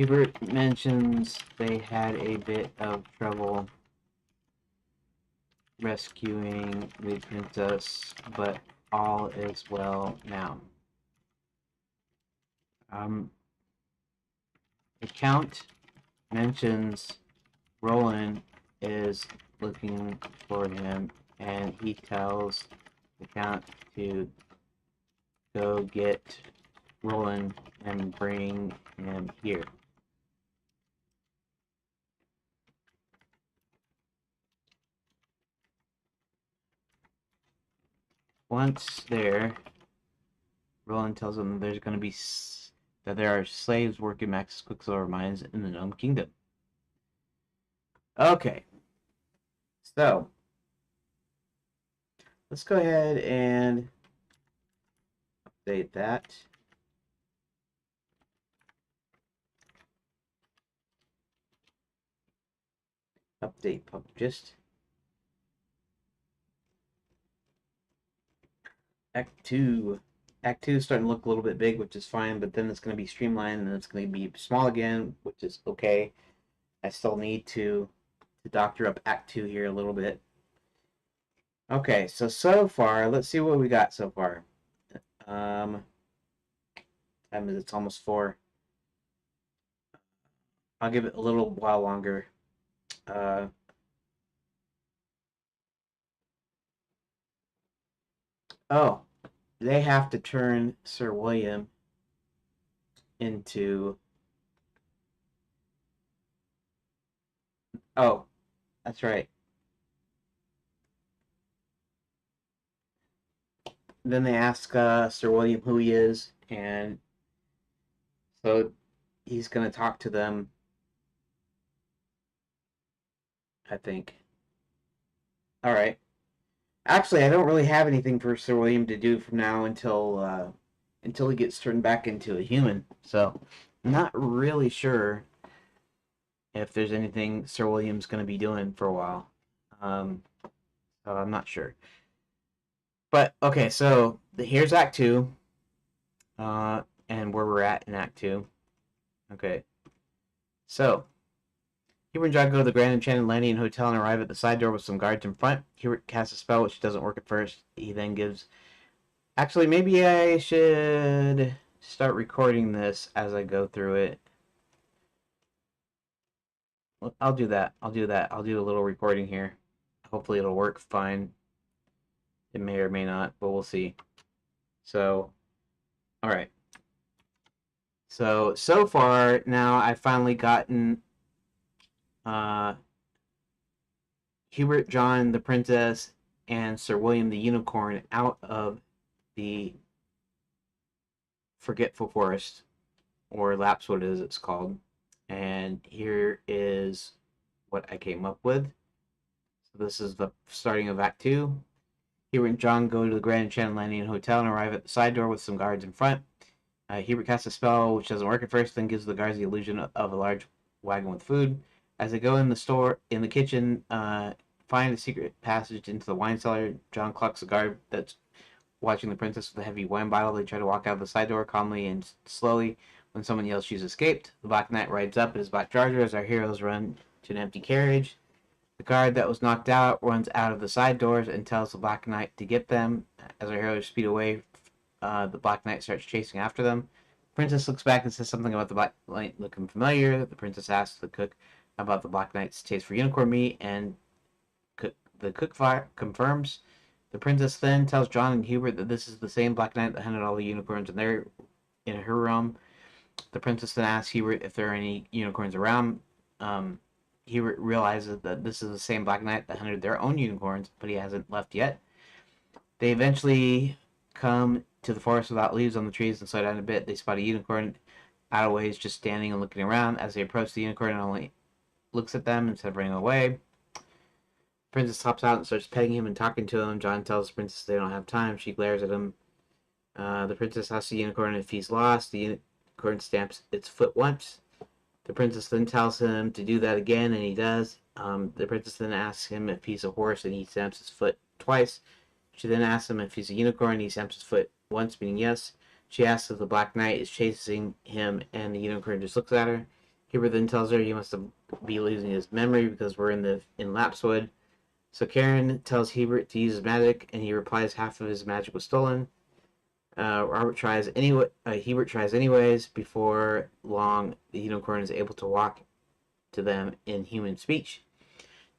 Hubert mentions they had a bit of trouble rescuing the princess, but all is well now. The Count mentions Roland is looking for him, and he tells the Count to go get Roland and bring him here. Once there, Roland tells him there's going to be that there are slaves working Max's Quicksilver mines in the Gnome Kingdom. Okay, so let's go ahead and update that. Update PUBGIST. Act 2. Act 2 is starting to look a little bit big, which is fine, but then it's going to be streamlined and it's going to be small again, which is okay. I still need to doctor up Act 2 here a little bit. Okay, so far, let's see what we got so far. Time is it's almost 4. I'll give it a little while longer. Oh, they have to turn Sir William into... Oh, that's right. Then they ask Sir William who he is, and so he's going to talk to them, I think. All right. Actually, I don't really have anything for Sir William to do from now until he gets turned back into a human. So, I'm not really sure if there's anything Sir William's going to be doing for a while. So I'm not sure. But, okay, so here's Act 2. And where we're at in Act 2. Okay. So, Hubert and John go to the Grand Enchanted Landing Hotel and arrive at the side door with some guards in front. Hubert casts a spell, which doesn't work at first. He then gives... Actually, maybe I should start recording this as I go through it. I'll do that. I'll do a little recording here. Hopefully it'll work fine. It may or may not, but we'll see. So, alright. So far, now I've finally gotten Hubert, John, the princess, and Sir William the unicorn out of the Forgetful Forest, or Lapswood as it's called. And here is what I came up with. So this is the starting of Act 2. Hubert and John go to the Grand Enchanted Landing Hotel and arrive at the side door with some guards in front. Hubert casts a spell which doesn't work at first, then gives the guards the illusion of a large wagon with food. As they go in the kitchen, find a secret passage into the wine cellar. John clocks a guard that's watching the princess with a heavy wine bottle. They try to walk out the side door calmly and slowly. When someone yells she's escaped, the Black Knight rides up in his black charger as our heroes run to an empty carriage. The guard that was knocked out runs out of the side doors and tells the Black Knight to get them. As our heroes speed away, the Black Knight starts chasing after them. The princess looks back and says something about the Black Knight looking familiar. The princess asks the cook about the Black Knight's taste for unicorn meat, and the cook confirms. The princess then tells John and Hubert that this is the same Black Knight that hunted all the unicorns in her realm. The princess then asks Hubert if there are any unicorns around. Hubert realizes that this is the same Black Knight that hunted their own unicorns, but he hasn't left yet. They eventually come to the forest without leaves on the trees, and slow down a bit. They spot a unicorn out of ways, just standing and looking around. As they approach, the unicorn only looks at them instead of running away. The princess hops out and starts petting him and talking to him. John tells the princess they don't have time. She glares at him. The princess asks the unicorn if he's lost. The unicorn stamps its foot once. The princess then tells him to do that again, and he does. The princess then asks him if he's a horse, and he stamps his foot twice. She then asks him if he's a unicorn, and he stamps his foot once, meaning yes. She asks if the Black Knight is chasing him, and the unicorn just looks at her. Hubert then tells her he must be losing his memory because we're in Lapswood. So Karen tells Hubert to use his magic, and he replies half of his magic was stolen. Hubert tries anyways. Before long, the unicorn is able to walk to them in human speech.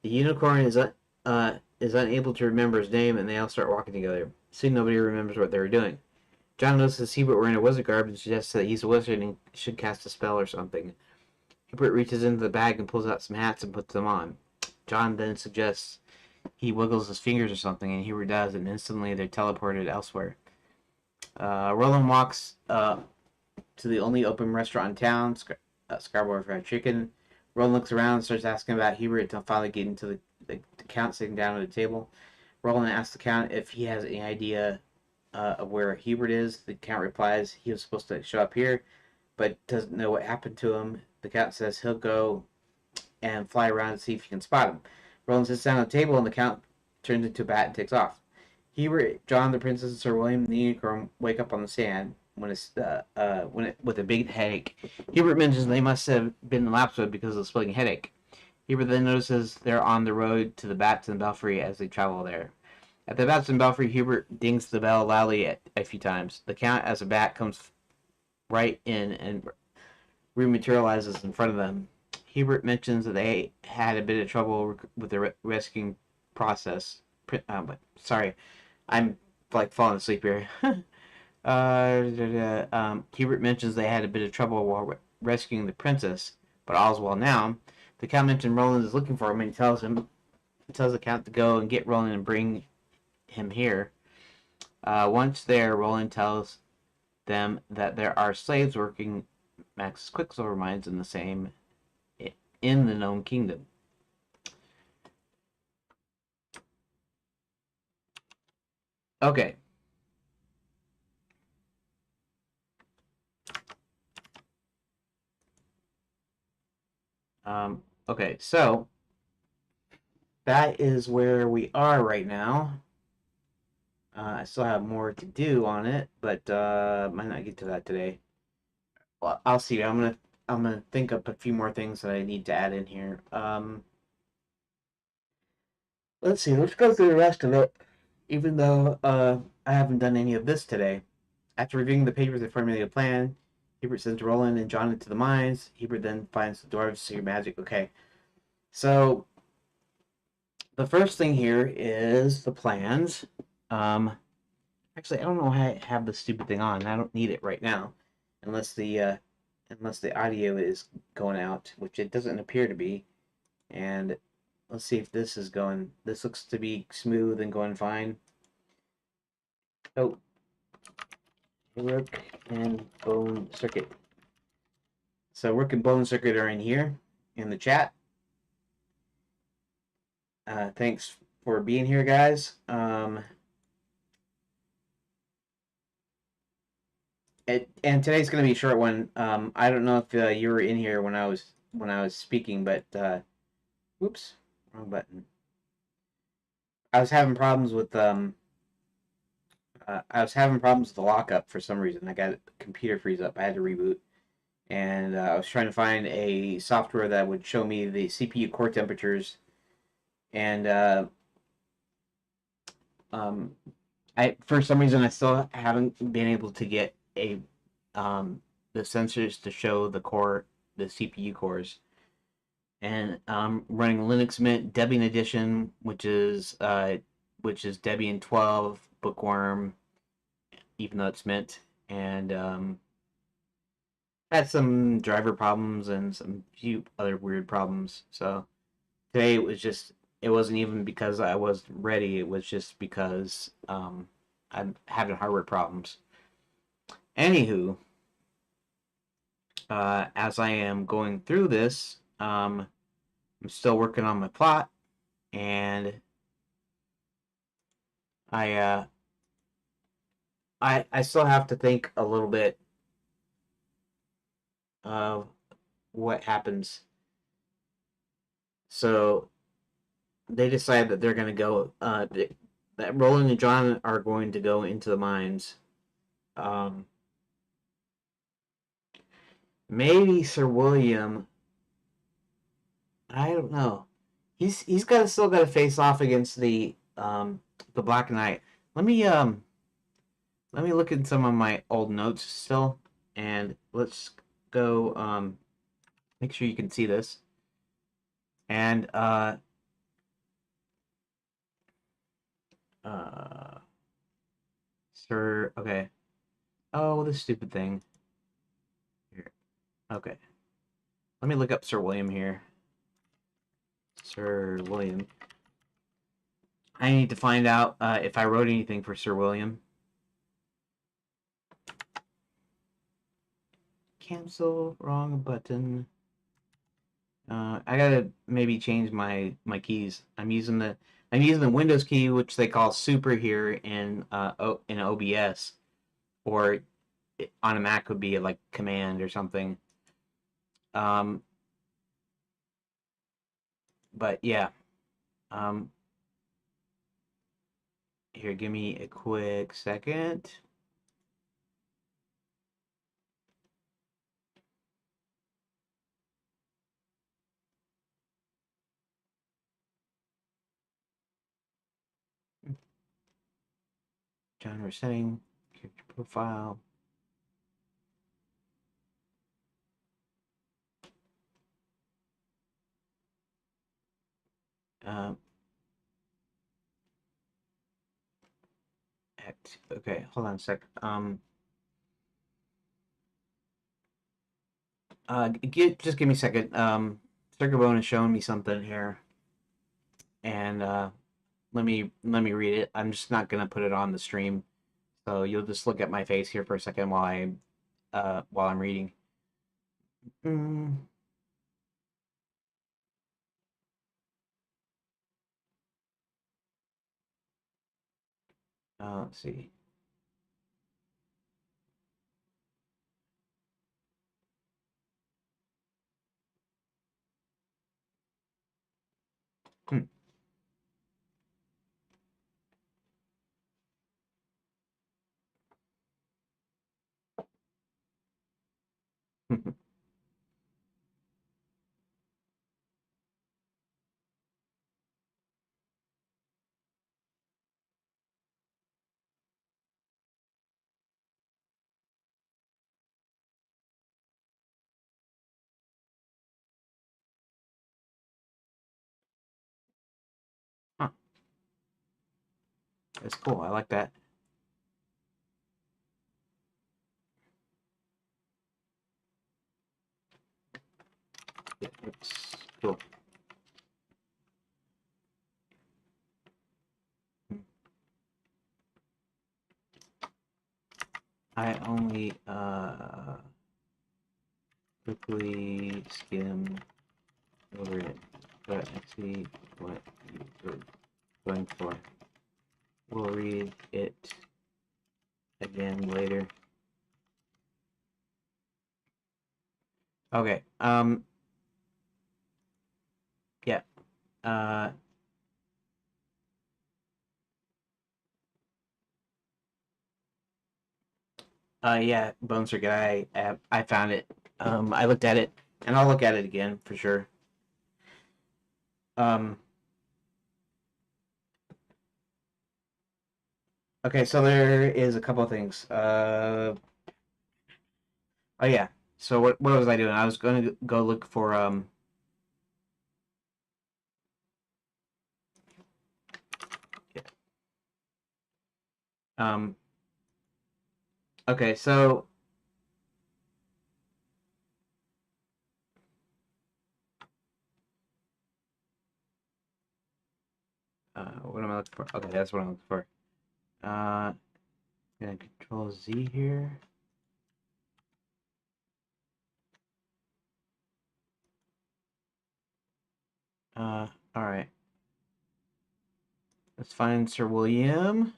The unicorn is unable to remember his name, and they all start walking together. Soon nobody remembers what they were doing. John notices Hubert wearing a wizard garb and suggests that he's a wizard and should cast a spell or something. Hubert reaches into the bag and pulls out some hats and puts them on. John then suggests he wiggles his fingers or something, and Hubert does, and instantly they're teleported elsewhere. Roland walks to the only open restaurant in town, Scarborough Fried Chicken. Roland looks around and starts asking about Hubert until finally getting to the Count sitting down at a table. Roland asks the Count if he has any idea of where Hubert is. The Count replies he was supposed to show up here, but doesn't know what happened to him. The Count says he'll go and fly around and see if he can spot him. Roland sits down at the table, and the Count turns into a bat and takes off. Hubert, John, the Princess, and Sir William the Unicorn wake up on the sand with a big headache. Hubert mentions they must have been in Lapswood because of the splitting headache. Hubert then notices they're on the road to the Bats and Belfry as they travel there. At the Bats and Belfry, Hubert dings the bell loudly a few times. The Count, as a bat, comes right in and rematerializes in front of them. Hubert mentions that they had a bit of trouble with the rescuing process. Sorry, I'm like falling asleep here. Hubert mentions they had a bit of trouble while rescuing the princess, but all's well now. The Count mentions Roland is looking for him, and he tells the Count to go and get Roland and bring him here. Once there, Roland tells them that there are slaves working Max's Quicksilver mines in the Gnome Kingdom. Okay. Okay, so that is where we are right now. I still have more to do on it, but might not get to that today. Well, I'll see. I'm gonna think up a few more things that I need to add in here. Let's see. Let's go through the rest of it. Even though I haven't done any of this today. After reviewing the papers and formulating a plan, Hubert sends Roland and John into the mines. Hubert then finds the dwarves, see your magic. Okay. So the first thing here is the plans. Actually, I don't know why I have the stupid thing on. I don't need it right now, unless the audio is going out, which it doesn't appear to be. And let's see if this is going. This looks to be smooth and going fine. Oh, Rook and Bone Circuit. So Rook and Bone Circuit are in here in the chat. Thanks for being here, guys. And today's going to be a short one. I don't know if you were in here when I was speaking, but whoops, wrong button. I was having problems with the lockup for some reason. I got computer freeze up. I had to reboot, and I was trying to find a software that would show me the CPU core temperatures, and I for some reason I still haven't been able to get the sensors to show the CPU cores. And running Linux Mint Debian Edition, which is Debian 12 Bookworm, even though it's Mint, and had some driver problems and some few other weird problems. So today it wasn't even because I wasn't ready. It was just because I'm having hardware problems. Anywho, as I am going through this, I'm still working on my plot, and I still have to think a little bit of what happens. So they decide that they're going to go. That Roland and John are going to go into the mines. Maybe Sir William I don't know. He's got still got to face off against the Black Knight. Let me um let me look at some of my old notes still, and let's go make sure you can see this. And uh Sir, okay. Oh, this stupid thing. Here. Okay. Let me look up Sir William here. Sir William. I need to find out if I wrote anything for Sir William. Cancel, wrong button. I gotta maybe change my keys. I'm using the Windows key, which they call Super here in OBS, or on a Mac would be like Command or something. Um, but yeah. Um, Here, give me a quick second. Genre setting, character profile. Um, okay, hold on a sec. Just give me a second. Circobone is showing me something here, and let me read it. I'm just not gonna put it on the stream, so you'll just look at my face here for a second while I'm reading. Mm, let's see. Hmm. Huh. That's cool. I like that. Yeah, it's cool. Hmm. I only quickly skim over it, but I see what you were going for. We'll read it again later. Okay. Yeah. Uh. Yeah. Bone Circuit. I found it. I looked at it, and I'll look at it again for sure. Um. Okay. So there is a couple of things. Oh yeah. So what was I doing? I was going to go look for yeah. um. Okay. So what am I looking for? Okay, that's what I'm looking for. Gonna Control Z here. All right. Let's find Sir William.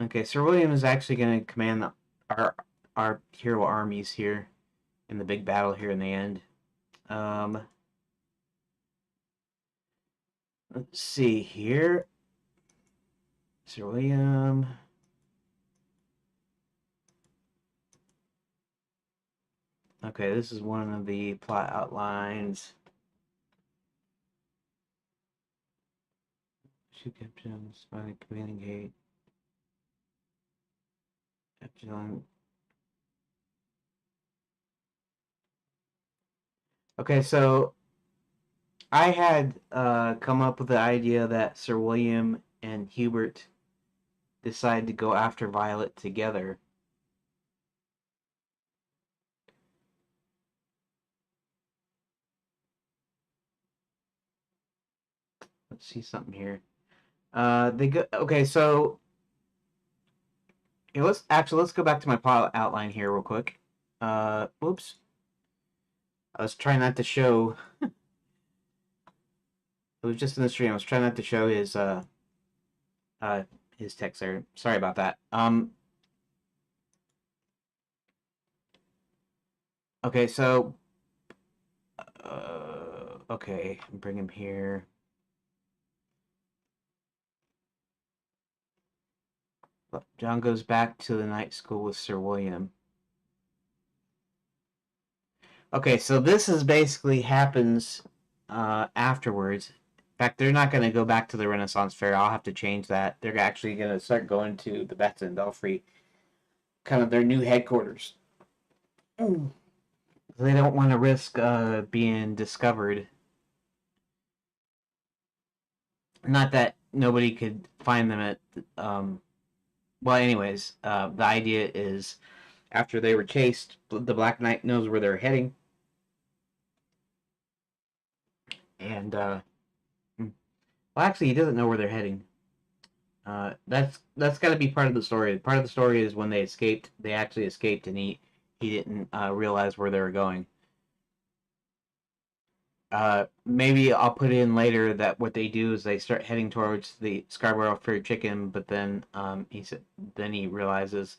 Okay, Sir William is actually going to command our our hero armies here in the big battle here in the end. Um, let's see here. Sir William. Okay, this is one of the plot outlines. She kept him trying to communicate. Okay, so I had come up with the idea that Sir William and Hubert decide to go after Violet together. Let's see something here. They go. Okay, so yeah, let's go back to my plot outline here real quick. Oops. I was trying not to show. It was just in the stream. I was trying not to show his text there. Sorry about that. Okay, so okay, bring him here. John goes back to the night school with Sir William. Okay, so this is basically happens afterwards. In fact, they're not going to go back to the Renaissance Fair. I'll have to change that. They're actually going to start going to the Beth and Belfry, kind of their new headquarters. They don't want to risk being discovered. Not that nobody could find them at. Well, anyways, the idea is after they were chased, the Black Knight knows where they're heading, and well, actually, he doesn't know where they're heading. That's got to be part of the story. Part of the story is when they escaped. They actually escaped, and he didn't realize where they were going. Maybe I'll put in later that what they do is they start heading towards the Scarborough Fried Chicken, but then he realizes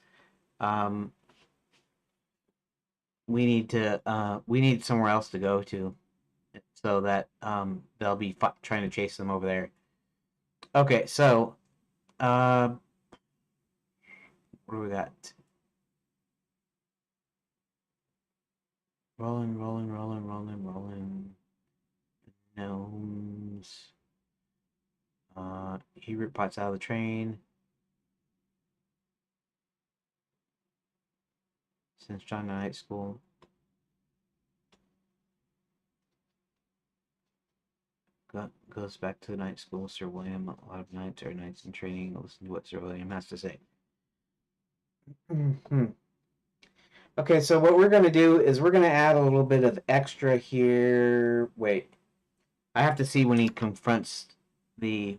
we need somewhere else to go to, so that they'll be trying to chase them over there. Okay, so what do we got? Rolling, rolling, rolling, rolling, rolling. Gnomes. Hubert pots out of the train. Sends John to night school. Goes back to the night school. Sir William, a lot of nights are nights in training. Listen to what Sir William has to say. Mm-hmm. Okay, so what we're going to do is we're going to add a little bit of extra here. Wait. I have to see when he confronts the...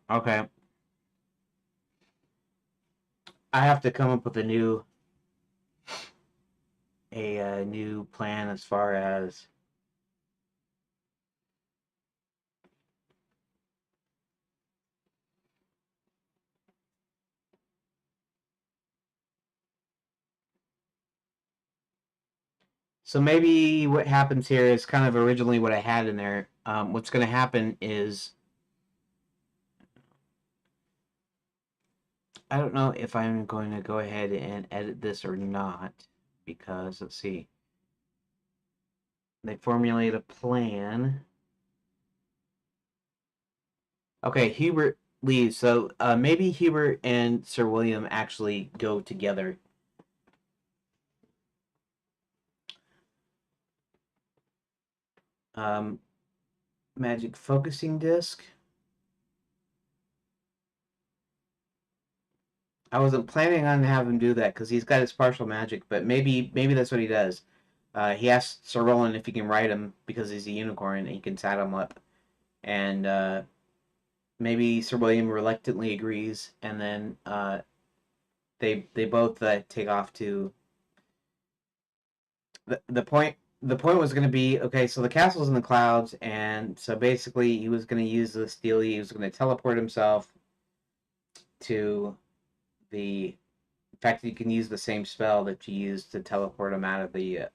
okay. I have to come up with a new plan as far as so maybe what happens here is kind of originally what I had in there. What's going to happen is I don't know if I'm going to go ahead and edit this or not, because let's see. They formulate a plan. Okay, Hubert leaves, so maybe Hubert and Sir William actually go together. Magic focusing disc. I wasn't planning on having him do that because he's got his partial magic, but maybe that's what he does. He asks Sir Roland if he can ride him because he's a unicorn and he can saddle him up, and maybe Sir William reluctantly agrees, and then they both take off to the point. The point was going to be okay. So the castle's in the clouds, and so basically he was going to use this deal. He was going to teleport himself to the fact, you can use the same spell that you used to teleport him out of the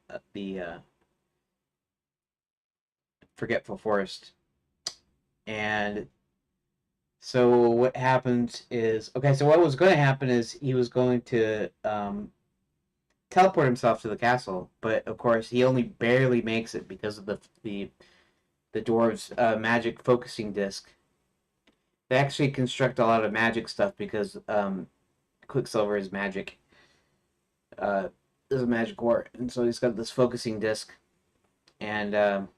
Forgetful Forest. And so what happens is, okay, so what was going to happen is he was going to teleport himself to the castle, but of course he only barely makes it because of the dwarves' magic focusing disc. They actually construct a lot of magic stuff because Quicksilver is magic. Is a magic war, and so he's got this focusing disc, and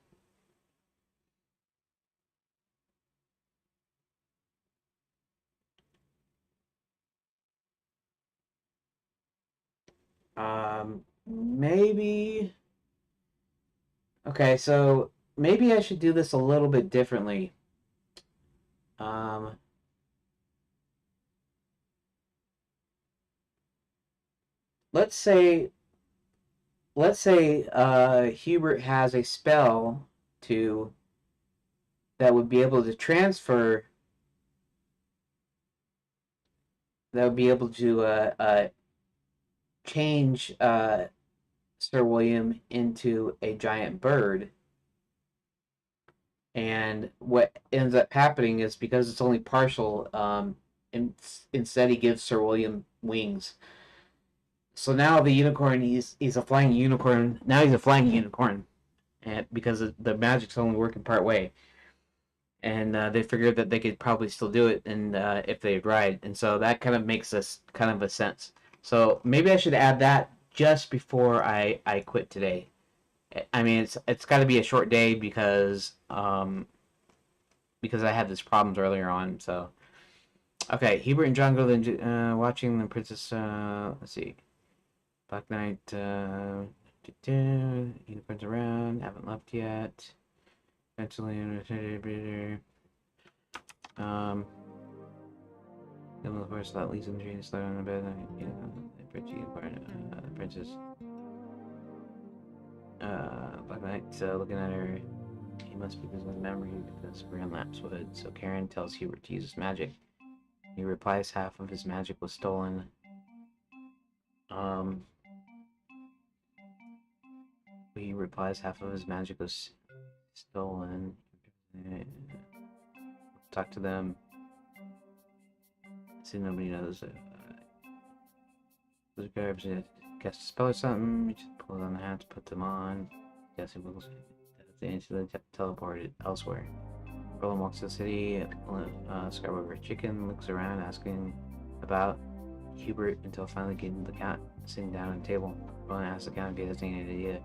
maybe. Okay, so maybe I should do this a little bit differently. Um, let's say Hubert has a spell to that would be able to transfer that would be able to change Sir William into a giant bird. And what ends up happening is because it's only partial, instead he gives Sir William wings. So now the unicorn, he's a flying unicorn. Now he's a flying unicorn, and because the magic's only working part way. And they figured that they could probably still do it, and if they ride, and so that kind of makes us kind of a sense. So maybe I should add that just before I quit today. I mean, it's got to be a short day because I had these problems earlier on. So okay, Hubert and John go watching the princess. Let's see, Black Knight. Unicorns around, haven't left yet. Eventually, the horse that leads in the tree, slow on the bed. The princess. Black Knight looking at her. He must be losing his memory because we're in Lapswood. So Karen tells Hubert to use his magic. He replies half of his magic was stolen. He replies half of his magic was stolen. Talk to them. See, nobody knows. Those guys guess a spell or something. We just pull on the hats, put them on. Guess it wiggles. They instantly teleported elsewhere. Roland walks to the city. Scarborough Chicken looks around, asking about Hubert until finally getting the cat sitting down at the table. Roland asks the cat if he has any idea.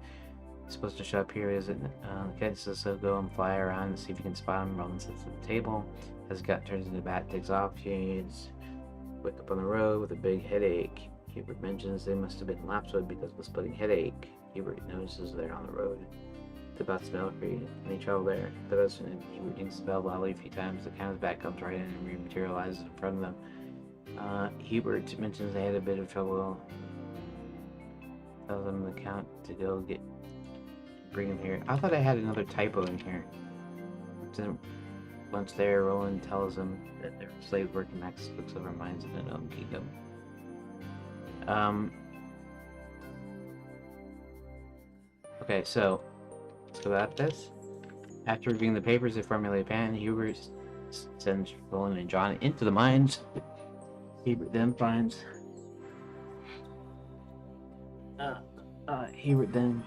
He's supposed to show up here, is it? The cat says so. Go and fly around and see if you can spot him. Roland sits at the table. As the cat turns into a bat, takes off. She's wake up on the road with a big headache. Hubert mentions they must have been in Lapswood because of the splitting headache. Hubert notices they're on the road. The bats smell free. They travel there. The best and Hubert rings the bell loudly a few times. The cat's bat comes right in and rematerializes in front of them. Hubert mentions they had a bit of trouble. Tells them the count to go bring him here. I thought I had another typo in here. Once there, Roland tells them that they're slaves working Max Quicksilver mines in the Gnome Kingdom. Okay, so let's go about this. After reviewing the papers, they formulate a plan. Hubert sends Roland and John into the mines. Hubert then finds. Hubert then.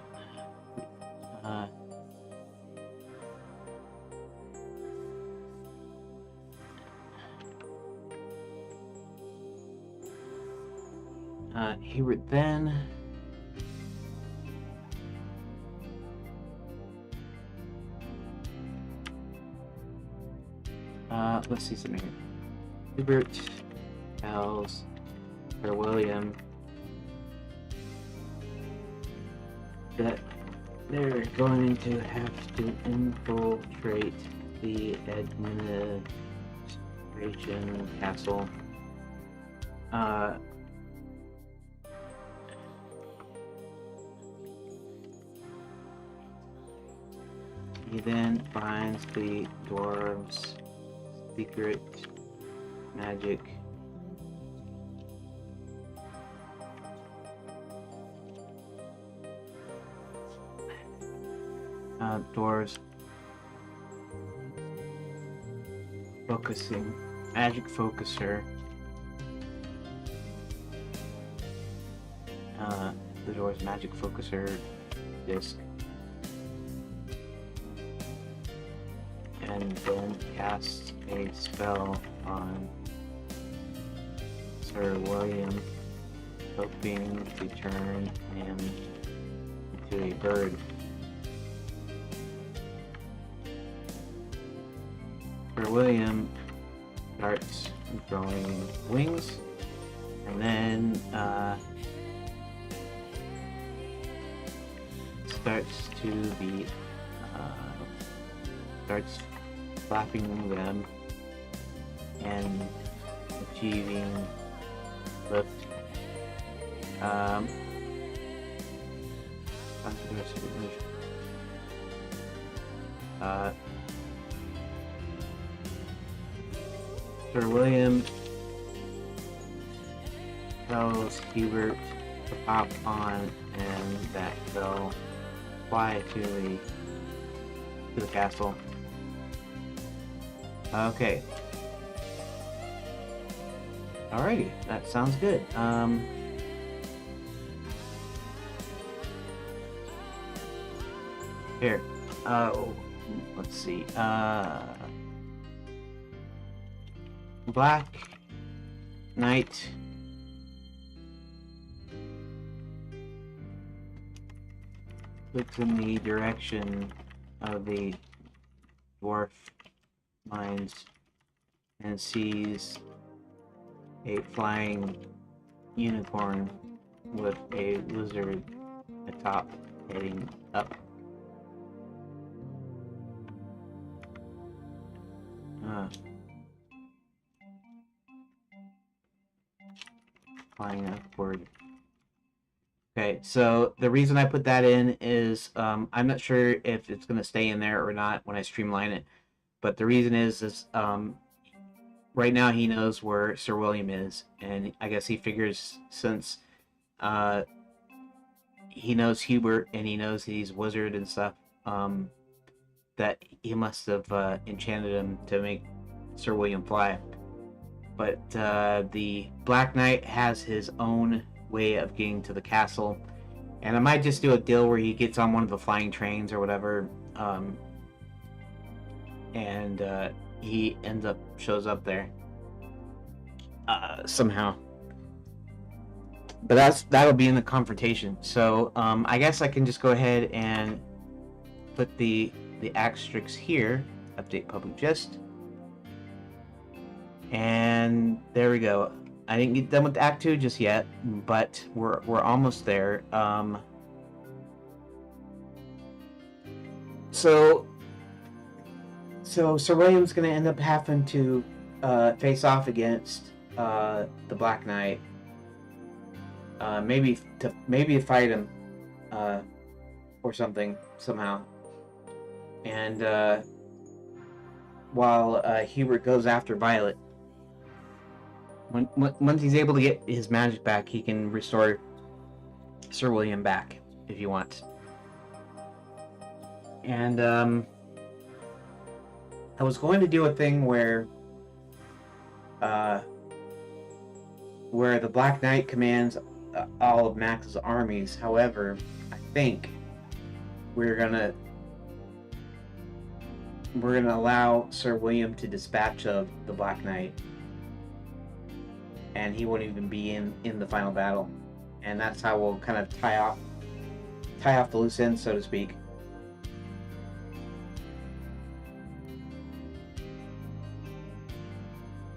Hubert then. Let's see something here. Hubert tells Sir William that they're going to have to infiltrate the administration castle. He then finds the dwarves' secret magic Dwarves. Focusing. Magic focuser. The Dwarves magic focuser disc. And then cast a spell on Sir William, hoping to turn him into a bird. Sir William starts growing wings, and then starts flapping them and achieving lift. Sir William tells Hubert to hop on and that they'll fly to the castle. Okay. Alrighty, that sounds good. Here. Let's see. Black Knight. Looks in the direction of the dwarf mines and sees a flying unicorn with a lizard atop heading up. Flying upward. Okay, so the reason I put that in is I'm not sure if it's going to stay in there or not when I streamline it, but the reason is right now he knows where Sir William is, and I guess he figures since he knows Hubert and he knows he's wizard and stuff, that he must have enchanted him to make Sir William fly. But the Black Knight has his own way of getting to the castle, and I might just do a deal where he gets on one of the flying trains or whatever, and he shows up there somehow. But that'll be in the confrontation. So I guess I can just go ahead and put the asterisk here. Update public gist. And there we go. I didn't get done with Act 2 just yet, but we're almost there. So Sir William's going to end up having to face off against the Black Knight. Maybe to fight him or something somehow. And while Hubert goes after Violet. Once he's able to get his magic back, he can restore Sir William back if he wants. And I was going to do a thing where the Black Knight commands all of Max's armies. However, I think we're gonna allow Sir William to dispatch of the Black Knight, and he won't even be in the final battle, and that's how we'll kind of tie off the loose ends, so to speak.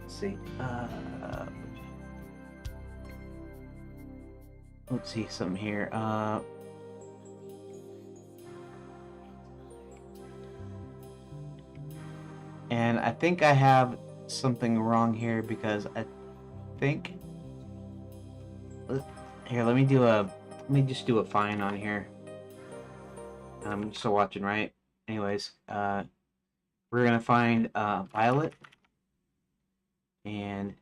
Let's see. Let's see something here. And I think I have something wrong here because I think here let me just do a fine on here. I'm still watching, right? Anyways, we're gonna find Violet, and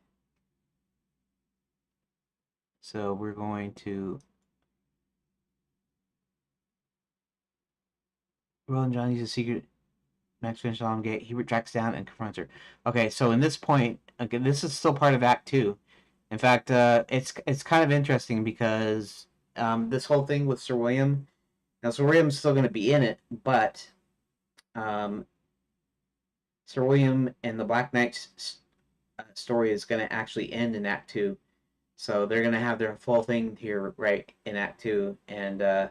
so we're going to Will and John use a secret Max finishes on gate. He tracks down and confronts her. Okay, so in this point, okay, this is still part of Act Two. In fact, it's kind of interesting because this whole thing with Sir William. Now, Sir William's still going to be in it, but um, Sir William and the Black Knight's story is going to actually end in Act Two. So they're going to have their full thing here right in Act Two, and it's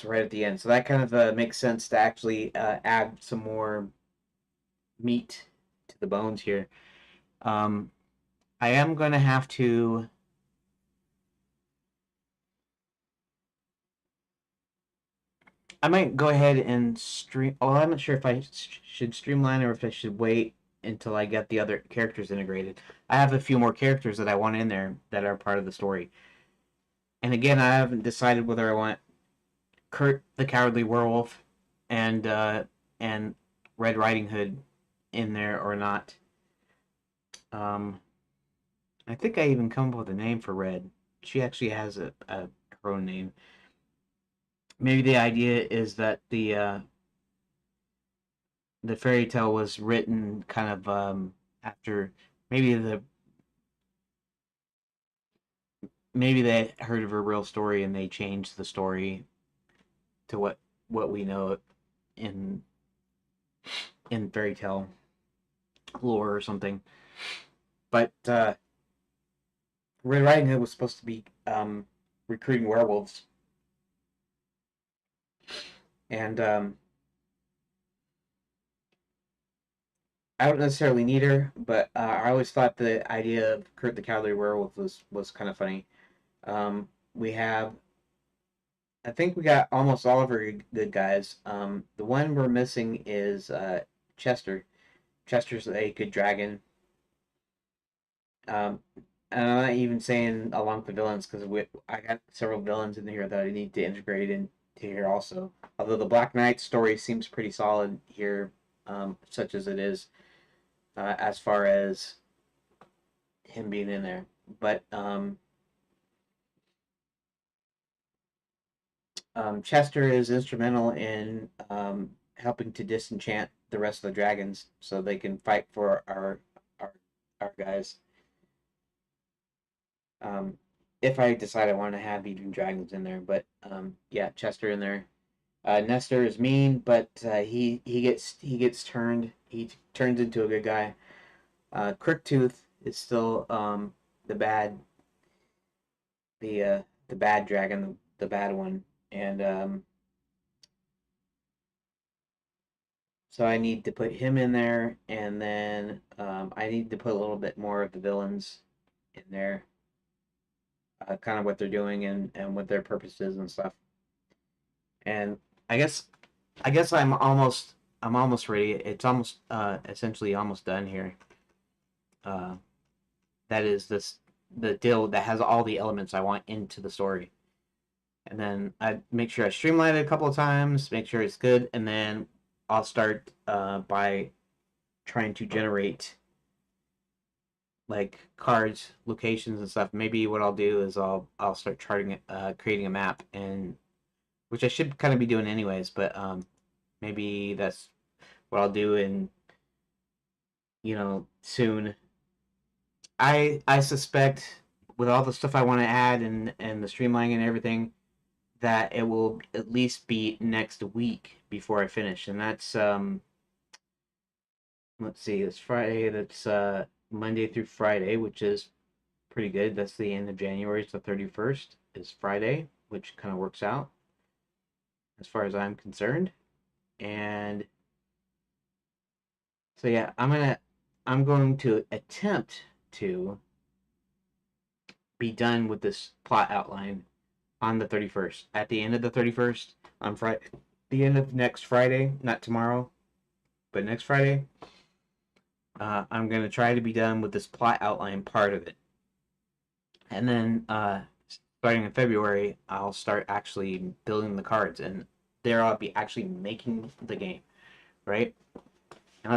right at the end. So that kind of makes sense to actually add some more meat to the bones here. Um, I am going to have to. I might go ahead and stream. Oh, I'm not sure if I should streamline or if I should wait until I get the other characters integrated. I have a few more characters that I want in there that are part of the story. And again, I haven't decided whether I want Kurt the Cowardly Werewolf and Red Riding Hood in there or not. Um, I think I even come up with a name for Red. She actually has a her own name. Maybe the idea is that the fairy tale was written kind of after maybe maybe they heard of her real story and they changed the story to what we know in in fairy tale lore or something. But Red Riding Hood was supposed to be recruiting werewolves, and I don't necessarily need her, but I always thought the idea of Kurt the Cowardly Werewolf was kind of funny. We have, I think we got almost all of our good guys. The one we're missing is Chester. Chester's a good dragon. Um, and I'm not even saying along the villains because I got several villains in here that I need to integrate into here also. Although the Black Knight story seems pretty solid here, such as it is, as far as him being in there. But Chester is instrumental in helping to disenchant the rest of the dragons so they can fight for our, our guys. Um, if I decide I want to have even dragons in there, but yeah, Chester in there. Nestor is mean, but he gets turned. He turns into a good guy. Crooktooth is still the bad the bad dragon, the bad one, and so I need to put him in there, and then I need to put a little bit more of the villains in there, kind of what they're doing and what their purpose is and stuff. And I guess I guess I'm almost ready. It's almost essentially almost done here. Uh, that is the deal that has all the elements I want into the story. And then I make sure I streamline it a couple of times, make sure it's good, and then I'll start by trying to generate like cards, locations, and stuff. Maybe what I'll do is I'll start charting it, creating a map, and which I should kind of be doing anyways. But maybe that's what I'll do in soon. I suspect with all the stuff I want to add and the streamlining and everything that it will at least be next week before I finish, and that's let's see, it's Friday. That's Monday through Friday, which is pretty good. That's the end of January. It's the 31st is Friday, which kind of works out as far as I'm concerned. And so yeah, I'm going to attempt to be done with this plot outline on the 31st. At the end of the 31st, on Friday, the end of next Friday, not tomorrow, but next Friday, I'm going to try to be done with this plot outline part of it. And then starting in February, I'll start actually building the cards, and there I'll be actually making the game, right? And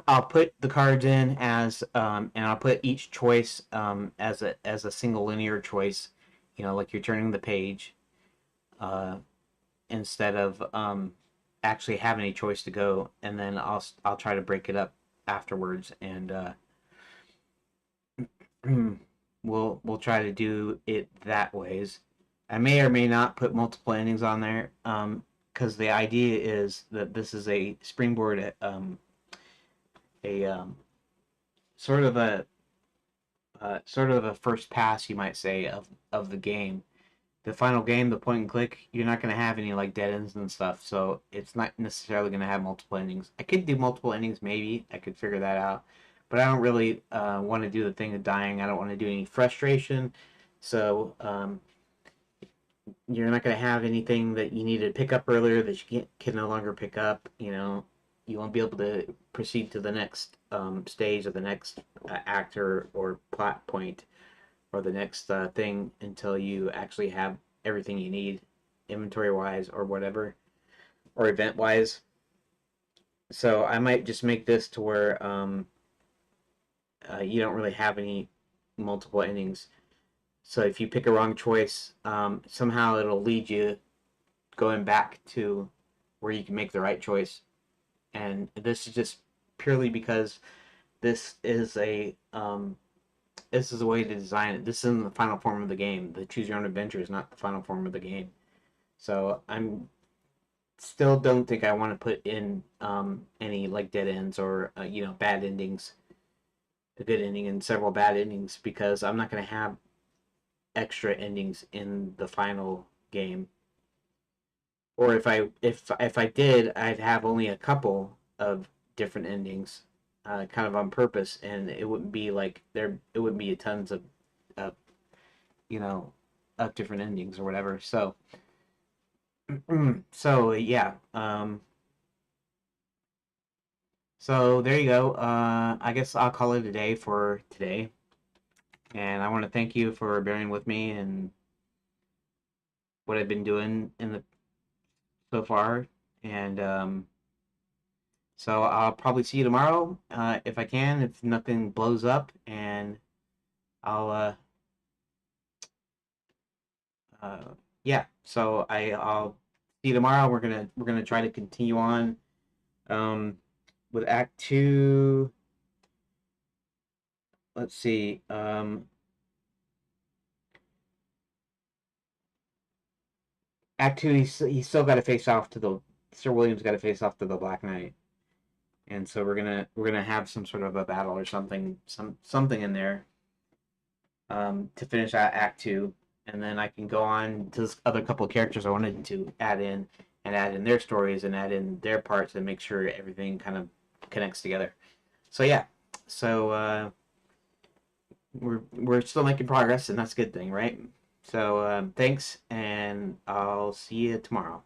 I'll put the cards in as and I'll put each choice as a single linear choice, like you're turning the page. instead of actually having a choice to go, and then I'll try to break it up afterwards, and we'll try to do it that ways. I may or may not put multiple endings on there, because the idea is that this is a springboard, a sort of a sort of a first pass, you might say, of the game. The final game, the point and click, you're not going to have any like dead ends and stuff, so it's not necessarily going to have multiple endings. I could do multiple endings, maybe I could figure that out, but I don't really want to do the thing of dying. I don't want to do any frustration, so you're not going to have anything that you needed to pick up earlier that you can no longer pick up. You won't be able to proceed to the next stage or the next actor or plot point or the next thing until you actually have everything you need, inventory wise or whatever, or event wise. So I might just make this to where you don't really have any multiple endings. So if you pick a wrong choice, somehow it'll lead you going back to where you can make the right choice. And this is just purely because this is a way to design it. This isn't the final form of the game. The choose your own adventure is not the final form of the game. So I'm still don't think I want to put in any like dead ends or bad endings, a good ending and several bad endings, because I'm not going to have extra endings in the final game. Or if I did, I'd have only a couple of different endings, kind of on purpose, and it wouldn't be like there. It wouldn't be tons of you know of different endings or whatever. So so yeah. So there you go. I guess I'll call it a day for today, and I want to thank you for bearing with me and what I've been doing in the so far, and so I'll probably see you tomorrow, if I can, if nothing blows up, and I'll uh, yeah. So I'll see you tomorrow. We're gonna try to continue on um, with Act Two. Let's see. Act Two. He's still got to face off to the Sir William's got to face off to the Black Knight, and so we're gonna have some sort of a battle or something in there to finish out Act Two, and then I can go on to this other couple of characters I wanted to add in their stories and add in their parts and make sure everything kind of connects together. So yeah, so we're still making progress, and that's a good thing, right? So thanks, and I'll see you tomorrow.